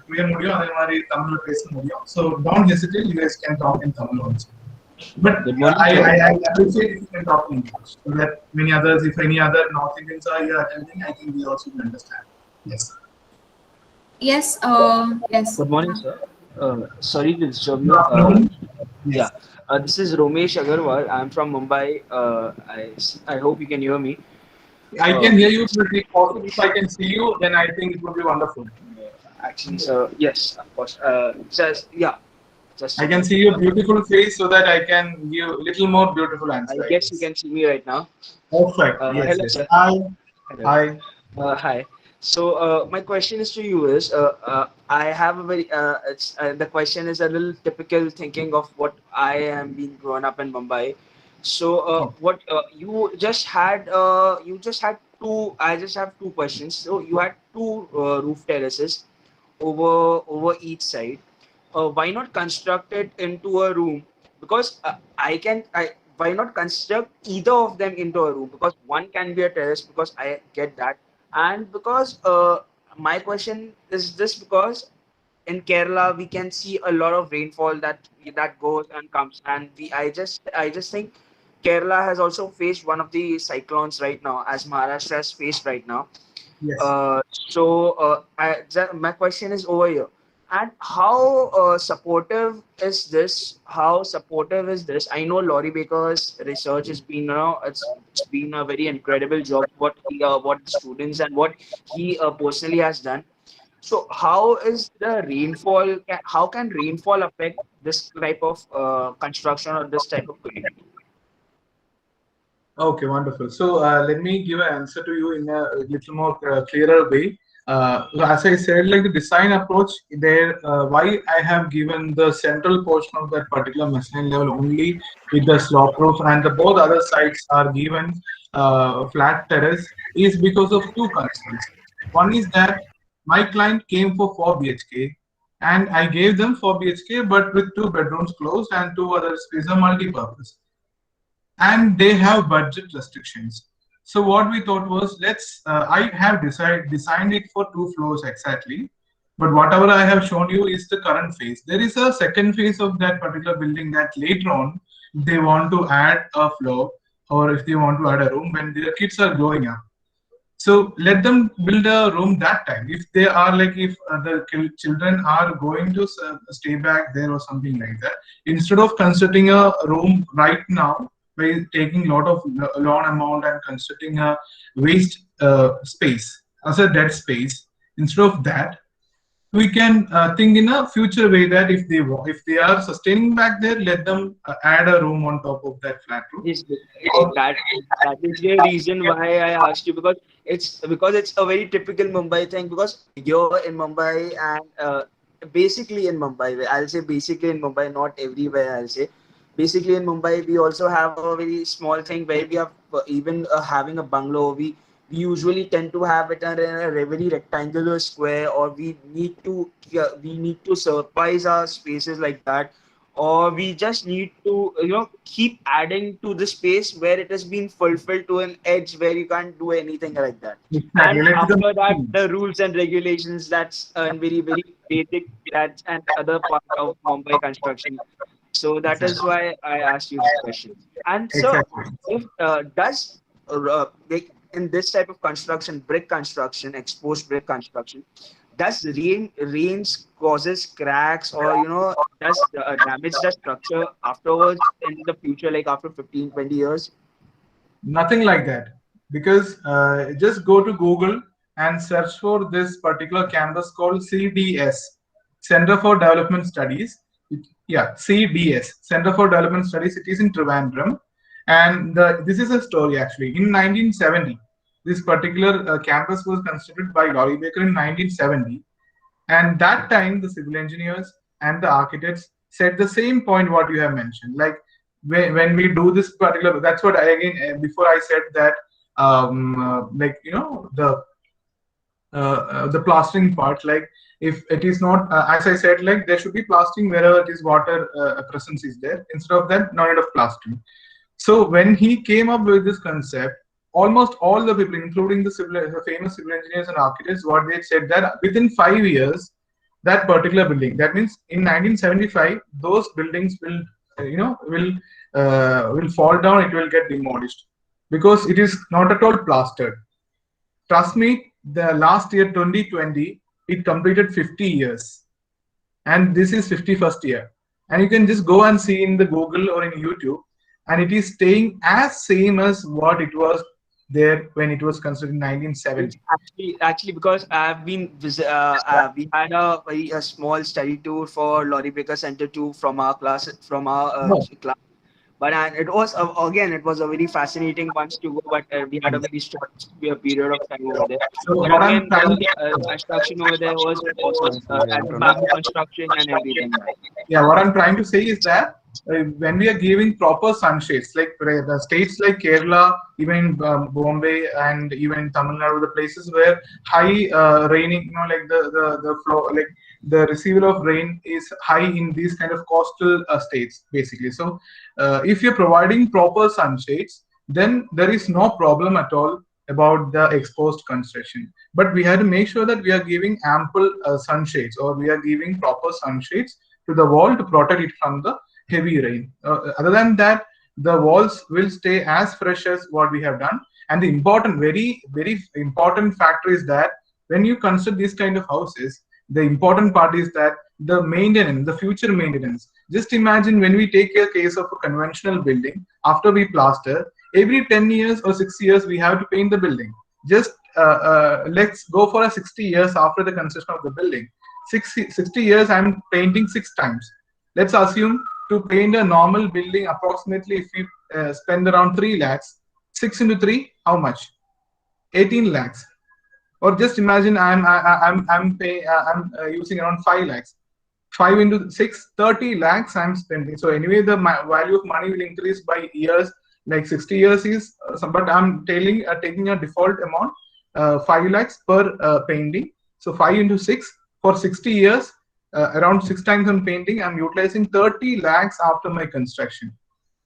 புரிய முடியும். அதே மாதிரி தமிழ்ல பேச முடியும். So don't hesitate. You guys can talk in Tamil also. But Good morning, I, sir. I, I appreciate if you can talk in English so that many others, if any other North Indians are here attending, I think they also can understand. Yes. Yes, yes. Good morning, sir. Sorry to disturb you. Good afternoon. Yeah, Yes. this is Romesh Agarwal. I'm from Mumbai. I hope you can hear me. I can hear you, but if possible, if I can see you, then I think it would be wonderful. Actually, sir, yes, of course. Just I can see your beautiful face so that I can give a little more beautiful I answer. guess you can see me right now. Perfect. Yes, Hello, yes. sir. Hi. Hello. Hi. Hi. So my question is to you is I have a very it's the question is a little typical thinking of what I am being grown up in Mumbai. So Oh, what you just had two. I just have two questions. So you had two roof terraces over each side. Why not construct it into a room? Because I why not construct either of them into a room? Because one can be a terrace. Because I get that, and because my question is this because in Kerala we can see a lot of rainfall that goes and comes, and I just think Kerala has also faced one of the cyclones right now, as Maharashtra has faced right now. yes. My question is over here. And how supportive is this? How supportive is this? I know Laurie Baker's research has been, it's been a very incredible job. What the students and what he personally has done. So, how is the rainfall? How can rainfall affect this type of construction or this type of building? Okay, wonderful. So let me give an answer to you in a little more clearer way. As I said, like the design approach, there, why I have given the central portion of that particular mezzanine level only with the slope roof, and the both other sides are given flat terrace, is because of two concerns. One is that my client came for 4 BHK, and I gave them 4 BHK, but with 2 bedrooms closed and 2 other spaces are multi-purpose, and they have budget restrictions. So what we thought was, I have designed it for 2 floors exactly, but whatever I have shown you is the current phase. There is a second phase of that particular building that later on they want to add a floor, or if they want to add a room when their kids are growing up. So let them build a room that time. If they are like, if the children are going to stay back there or something like that, instead of constructing a room right now by taking lot of loan amount and constructing a waste space as a dead space, instead of that, we can think in a future way that if they are sustaining back there, let them add a room on top of that flat roof. Yes, that is the reason why I asked you, because it's a very typical Mumbai thing. Because you're in Mumbai, and basically in Mumbai, I'll say basically in Mumbai, not everywhere. I'll say basically in Mumbai, we also have a very small thing where we have even having a bungalow. We usually tend to have it in a very rectangular square, or we need to surprise our spaces like that, or we just need to keep adding to the space where it has been fulfilled to an edge where you can't do anything like that. Exactly. And Like to after that, the the rules and regulations, that's a very very basic, that's an other part of Mumbai construction. So that is exactly. why I asked you this question. And so, Exactly. if does like in this type of construction, brick construction, exposed brick construction, does rains causes cracks, or does damage the structure afterwards in the future, like after 15-20 years? Nothing like that. Because just go to Google and search for this particular campus called CDS, Center for Development Studies. Yeah, CDS, Center for Development Studies. It is in Trivandrum. And this is a story actually. In 1970, this particular campus was constructed by Laurie Baker in 1970. And that time, the civil engineers and the architects said the same point what you have mentioned. Like when we do this particular, that's what I again before I said that like the plastering part. Like if it is not, as I said, like there should be plastering wherever it is water presence is there. Instead of that, no need of plastering. So when he came up with this concept, almost all the people, including the famous civil engineers and architects, what they said that within 5 years, that particular building, that means in 1975, those buildings will, will fall down. It will get demolished because it is not at all plastered. Trust me, the last year 2020, it completed 50 years, and this is 51st year. And you can just go and see in the Google or in YouTube, and it is staying as same as what it was there when it was constructed in It's 1970. actually because I've been we had a small study tour for Laurie Baker Center too from our class, No, class. But and it was again, it was a very fascinating once to go, but we had a very short period of time over there. so But what I'm again, trying the to construction over there was awesome, and the bamboo construction and everything. Yeah, what I'm trying to say is that when we are giving proper sunshades, like the states like Kerala, even in Bombay and even in Tamil Nadu, the places where high raining, like the flow, like the receival of rain is high in these kind of coastal states, basically. So if you're providing proper sunshades, then there is no problem at all about the exposed construction. But we have to make sure that we are giving ample sunshades, or we are giving proper sunshades to the wall to protect it from the heavy rain. Other than that, the walls will stay as fresh as what we have done. And the important, very, very important factor is that when you construct these kind of houses, the important part is that the maintenance, the future maintenance. Just imagine when we take a case of a conventional building, after we plaster, every 10 years or 6 years, we have to paint the building. Just let's go for a 60 years after the construction of the building. 60 years, I'm painting 6 times. Let's assume to paint a normal building, approximately if we spend around 3 lakhs, 6 into 3, how much? 18 lakhs. Or just imagine I'm using around 5 lakhs. 5 into 6, 30 lakhs I'm spending. So anyway, the value of money will increase by years. Like 60 years is, but I'm taking a default amount, 5 lakhs per painting. So 5 into 6 for 60 years, around 6 times on painting, I'm utilizing 30 lakhs after my construction.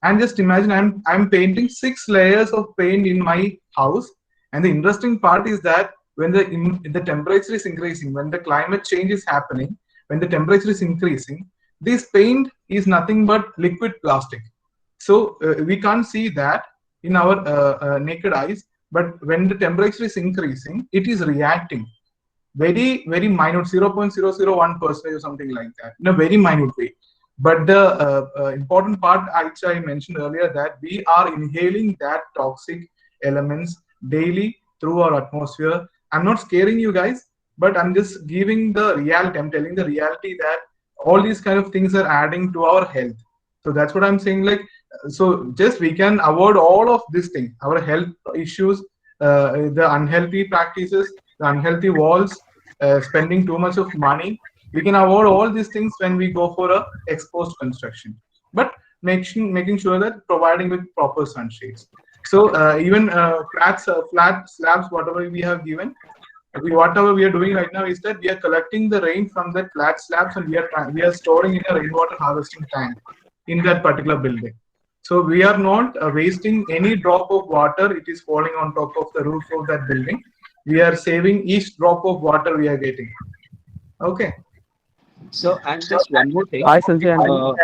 And just imagine I'm painting 6 layers of paint in my house. And the interesting part is that when the temperature is increasing, when the climate change is happening, when the temperature is increasing, this paint is nothing but liquid plastic. So we can't see that in our naked eyes, but when the temperature is increasing, it is reacting very, very minute, 0.001% or something like that, in a very minute way. But the important part, which I mentioned earlier, that we are inhaling that toxic elements daily through our atmosphere. I'm not scaring you guys, but I'm just giving the reality. I'm telling the reality that all these kind of things are adding to our health. So that's what I'm saying. Like, so just we can avoid all of these things, our health issues, the unhealthy practices, the unhealthy walls, spending too much of money. We can avoid all these things when we go for a exposed construction, but making sure that providing with proper sunshades. So even flat slabs, whatever we have given, whatever we are doing right now is that we are collecting the rain from that flat slabs and we are storing in a rainwater harvesting tank in that particular building. So we are not wasting any drop of water. It is falling on top of the roof of that building. We are saving each drop of water we are getting. Okay. So, and just one more thing. Hi, Sanjay. Hello.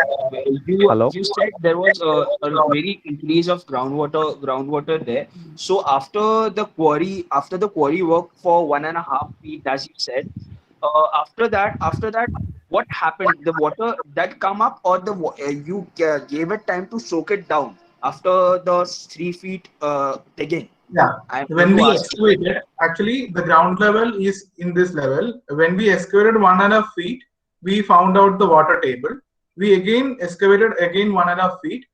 You said there was a very increase of groundwater there. So after the quarry work for 1.5 feet, as you said, after that, what happened? The water that come up, or you gave it time to soak it down after the 3 feet digging? Yeah. When we excavated, actually the ground level is in this level. When we excavated 1.5 feet, we found out the water table. We again excavated 1.5 feet,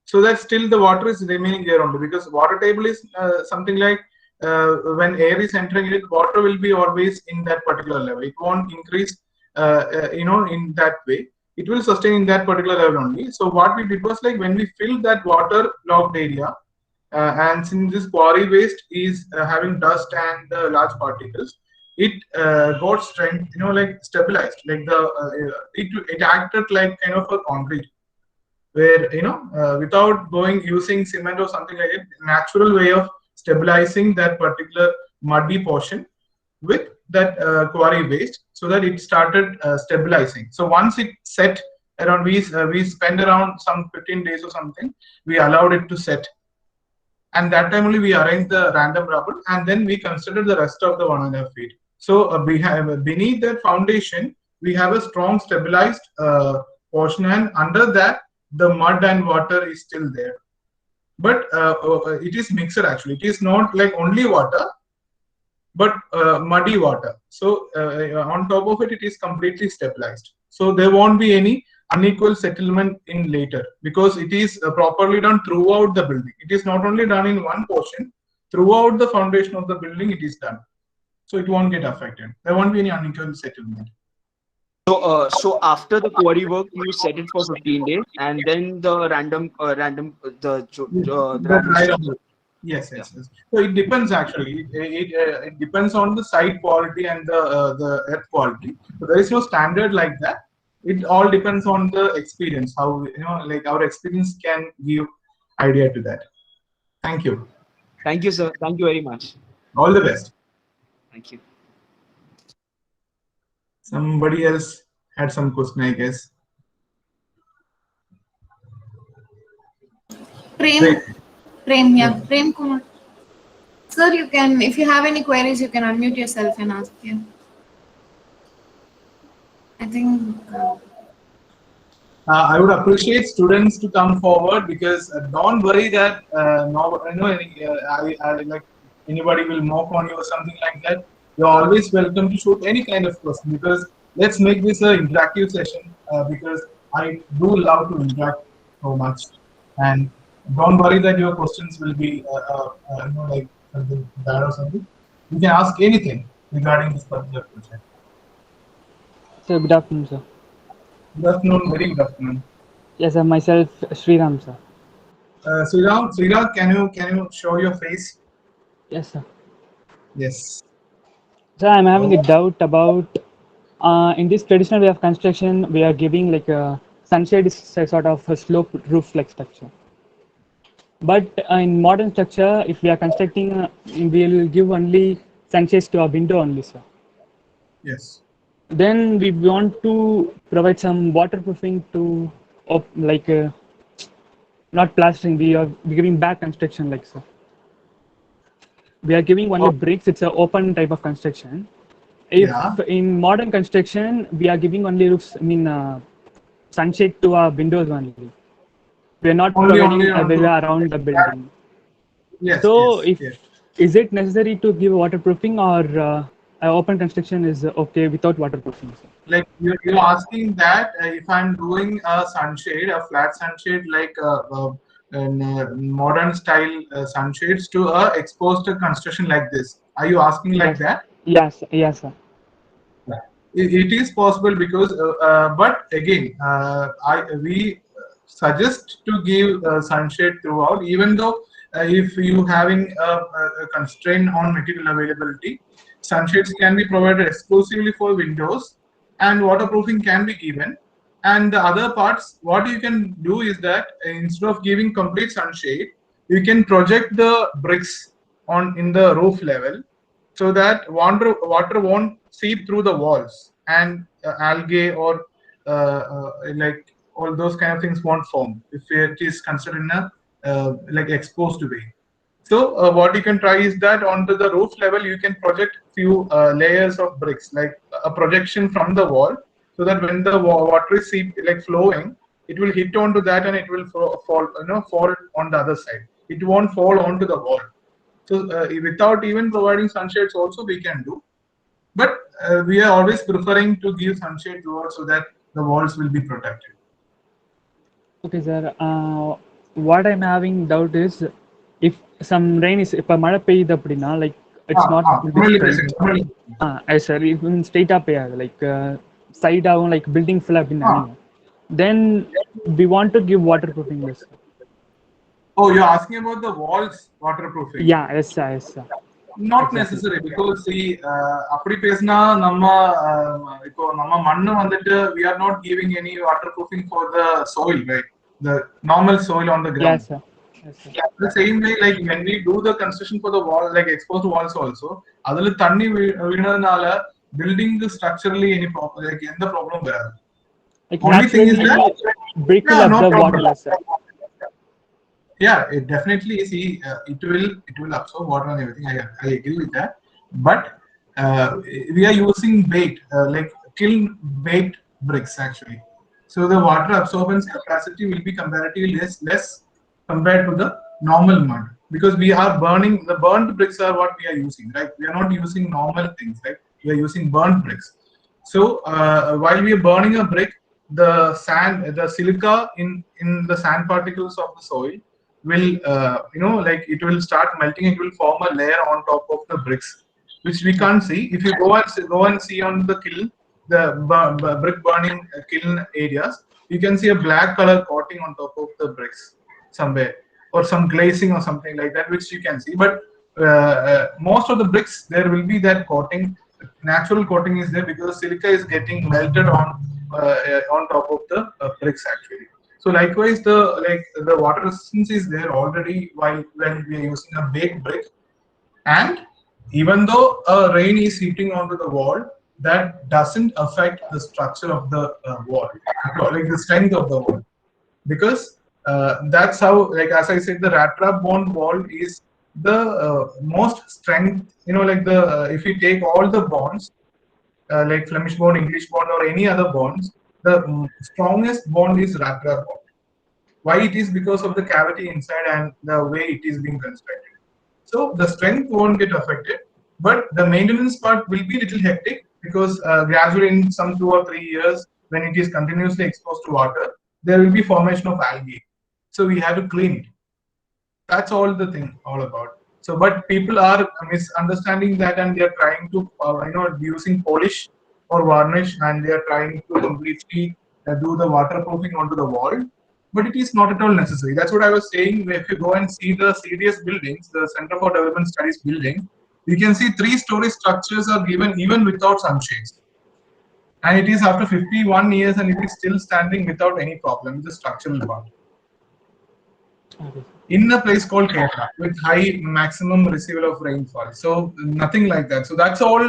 so that still the water is remaining there only, because water table is something like when air is entering it, water will be always in that particular level. It won't increase, in that way. It will sustain in that particular level only. So what we did was, like, when we filled that water logged area, and since this quarry waste is having dust and large particles, it got strength, like stabilized, like it acted like kind of a concrete, where without using cement or something like it, natural way of stabilizing that particular muddy portion with that quarry waste, so that it started stabilizing. So once it set around, we spent around some 15 days or something, we allowed it to set. And that time only we arranged the random rubble, and then we considered the rest of the 1.5 feet. So we have beneath that foundation, we have a strong stabilized portion, and under that the mud and water is still there. But it is mixed actually. It is not like only water, but muddy water. So on top of it, it is completely stabilized. So there won't be any unequal settlement in later, because it is properly done throughout the building. It is not only done in one portion, throughout the foundation of the building it is done. So it won't get affected. There won't be any unequal settlement. So after the quarry work, you set it for 15 days, and then the random. Yes. So it depends actually. It depends on the site quality and the earth quality. So there is no standard like that. It all depends on the experience. How like our experience can give idea to that. Thank you. Thank you, sir. Thank you very much. All the best. Thank you. Somebody else had some question, I guess. Prem, yeah. Prem Kumar. Sir, you can, if you have any queries, you can unmute yourself and ask him. I think I would appreciate students to come forward because don't worry that I like anybody will mock on you or something like that. You're always welcome to shoot any kind of question because let's make this an interactive session because I do love to interact so much. And don't worry that your questions will be like something bad or something. You can ask anything regarding this particular project. Sir, good afternoon, sir. Good afternoon, very good afternoon. Yes, sir. Myself, Sriram, sir. Sriram, can you show your face? Yes, sir. Yes. Sir, I'm having a Oh, doubt about in this traditional way of construction, we are giving like a sunshade is a sort of a slope roof like structure. But in modern structure, if we are constructing, we will give only sunshades to a window only, sir. yes. Then we want to provide some waterproofing to, like not plastering. We are giving back construction like so. We are giving only Oh, bricks. It's an open type of construction. yeah. If in modern construction we are giving only roofs, I mean sunshade to our windows only. We are not Only providing on to everywhere around the building. yes, So yes, if yes. is it necessary to give waterproofing or open construction is okay without waterproofing? Sir? Like you're asking that if I'm doing a sunshade, a flat sunshade, like modern style sunshades to a exposed construction like this. Are you asking like Yes, that? yes, yes, sir. It is possible because, but again, we suggest to give sunshade throughout, even though if you having a constraint on material availability, sunshades can be provided exclusively for windows, and waterproofing can be given. And the other parts, what you can do is that instead of giving complete sunshade, you can project the bricks on in the roof level so that water won't seep through the walls and algae or like all those kind of things won't form if it is considered in a like exposed way. So what you can try is that onto the roof level you can project few layers of bricks like a projection from the wall so that when the water is seep, like flowing, it will hit onto that and it will fall on the other side. It won't fall onto the wall. So without even providing sunshades also we can do, but we are always preferring to give sunshade towards so that the walls will be protected. Okay, sir. What I'm having doubt is if some rain is இப்ப மழை பெய்யுது அப்படின்னா like it's not this Really straight. basic. Really. Sir, even straight up பெய்யாது like side ஆகும் like building full அப்படின்னு Ah. நினைக்கிறேன். Then we want to give waterproofing this. Oh, you're asking about the walls waterproofing? Yeah, yes, sir, yes, sir. Not Exactly. necessary because see அப்படி பேசினா நம்ம இப்போ நம்ம மண்ணு வந்துட்டு we are not giving any waterproofing for the soil, right? The normal soil on the ground. Yes, sir. Yes, sir. The same way, like when we do the construction for the wall, like exposed walls also, அதுல தண்ணி விழுறதுனால building structurally any problem, like எந்த problem வராது. Like Only thing is naturally that brick will no absorb water, problem. yes, sir. Yeah, it definitely see it will absorb water and everything. I agree with that, but we are using baked like kiln baked bricks actually. So the water absorbance capacity will be comparatively less compared to the normal mud because we are burning the burnt bricks are what we are using, right? We are not using normal things, right? We are using burnt bricks. So while we are burning a brick, the sand, the silica in the sand particles of the soil will like it will start melting. It will form a layer on top of the bricks which we can't see. If you go and see on the kiln, the brick burning kiln areas, you can see a black color coating on top of the bricks somewhere, or some glazing or something like that, which you can see. But most of the bricks there will be that coating. Natural coating is there because silica is getting melted on top of the bricks actually. So likewise, the water resistance is there already while when we are using a baked brick, and even though a rain is hitting onto the wall, that doesn't affect the structure of the wall, like the strength of the wall, because that's how, like as I said, the rat trap bond wall is the most strength. Like the if you take all the bonds like Flemish bond, English bond, or any other bonds, the strongest bond is raptor bond. Why it is? Because of the cavity inside and the way it is being constructed. So the strength won't get affected, but the maintenance part will be little hectic because gradually in some 2 or 3 years, when it is continuously exposed to water, there will be formation of algae. So we have to clean it. That's all the thing all about. So, but people are misunderstanding that, and they are trying to, using polish or varnish, and they are trying to completely do the waterproofing onto the wall. But it is not at all necessary. That's what I was saying. If you go and see the CDS buildings, the Center for Development Studies building, you can see 3-story structures are given even without sunshades. And it is after 51 years, and it is still standing without any problem. The structural part. In a place called Kerala with high maximum receival of rainfall. So nothing like that. So that's all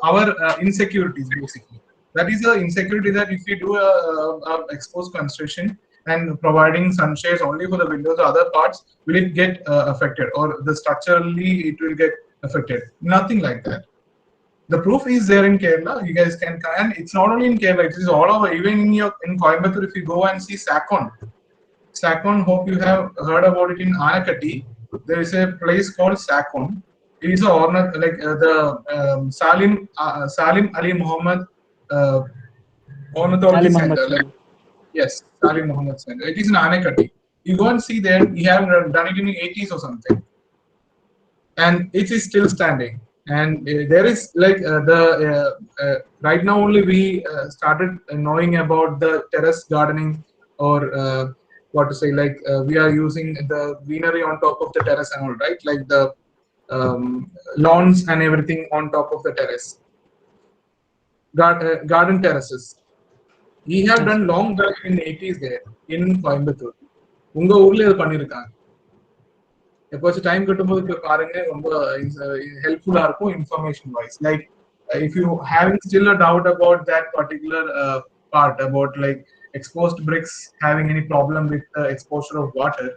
our insecurities basically. That is the insecurity that if you do a exposed construction and providing sunshades only for the windows, other parts will it get affected, or the structurally it will get affected. Nothing like that. The proof is there in Kerala. You guys can, and it's not only in Kerala, it is all over. Even in Coimbatore, if you go and see Sakon, hope you have heard about it in Anakatti. There is a place called Sakon. It is a the Salim Ali Muhammad Ornithology Center. Yes, Salim Muhammad Center. It is in Anakatti. You go and see there. We have done it in the 80s or something, and it is still standing. And there is right now only we started knowing about the terrace gardening, or what to say, we are using the greenery on top of the terrace and all, right? Like the lawns and everything on top of the terrace. Garden terraces. We have done long back in the 80s there in Coimbatore. Unga ஊர்ல இது பண்ணிருக்காங்க. எப்போச்சு time கிட்டும்போது போய் பாருங்க, ரொம்ப ஹெல்ப்ஃபுல்லா இருக்கும் information wise. Like if you having still a doubt about that particular part about like exposed bricks having any problem with exposure of water,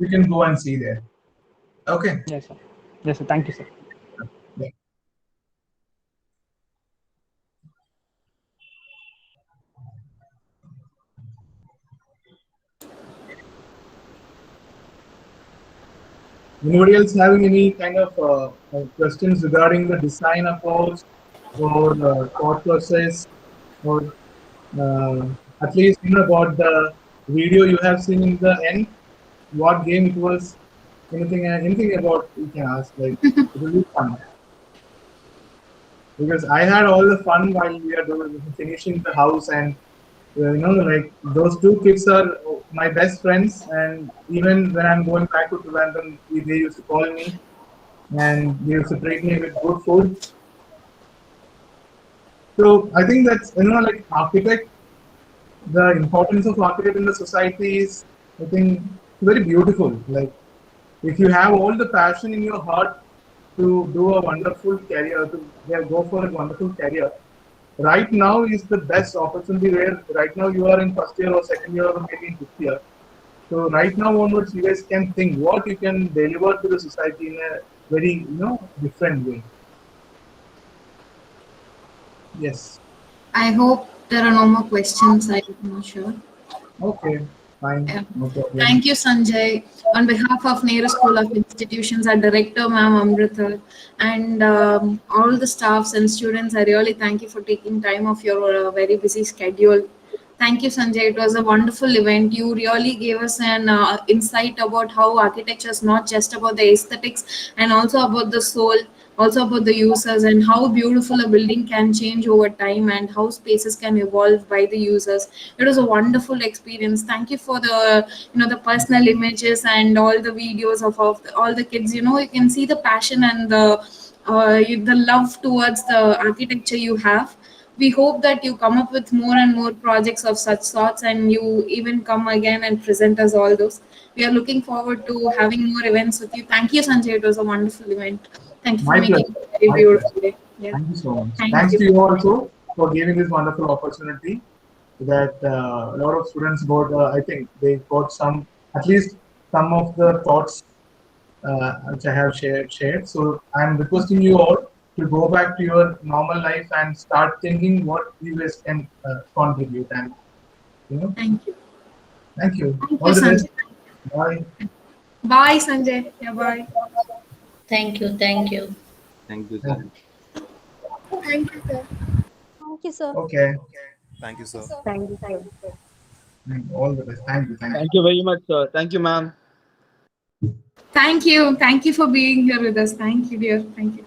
you can go and see there. Okay. Yes, sir. Yes, sir. Thank you, sir. Yeah. Anybody else having any kind of questions regarding the design approach or thought process, or at least about the video you have seen in the end, what game it was, anything about you can ask. Like it will be fun, because I had all the fun while we are finishing the house, and like those two kids are my best friends, and even when I'm going back to Thiruvananthapuram, they used to call me and they used to treat me with good food. So I think that's like architect, the importance of architect in the society is, I think, very beautiful. Like if you have all the passion in your heart to do a wonderful career, to go for a wonderful career, right now is the best opportunity, where right now you are in first year or second year or maybe in fifth year. So right now onwards, you guys can think what you can deliver to the society in a very different way. Yes. I hope there are no more questions. I'm not sure. Okay. Fine. Yeah. No problem. Thank you, Sanjay. On behalf of Nehru School of Institutions, our director, Ma'am Amrita, and all the staffs and students, I really thank you for taking time off your very busy schedule. Thank you, Sanjay. It was a wonderful event. You really gave us an insight about how architecture is not just about the aesthetics, and also about the soul, also about the users, and how beautiful a building can change over time, and how spaces can evolve by the users. It was a wonderful experience. Thank you for the the personal images and all the videos of all the kids. You can see the passion and the love towards the architecture you have. We hope that you come up with more and more projects of such sorts, and you even come again and present us all those. We are looking forward to having more events with you. Thank you, Sanjay. It was a wonderful event. Thank you for making it a very beautiful day. Yeah. Thank you so much. Thank Thanks you. to you also for giving this wonderful opportunity, that a lot of students got, I think they got at least some of the thoughts which I have shared. So I'm requesting you all to go back to your normal life and start thinking what you guys can contribute. And Thank you. thank you. Thank you, All the best. Sanjay. Bye. Bye, Sanjay. Yeah, bye. Thank you. Thank you. Thank you, sir. Thank you, sir. Thank you, sir. Okay. Thank you, sir. Thank you, sir. All the best. Thank you. Thank you. Thank you very much, sir. Thank you, ma'am. Thank you. Thank you for being here with us. Thank you, dear. Thank you.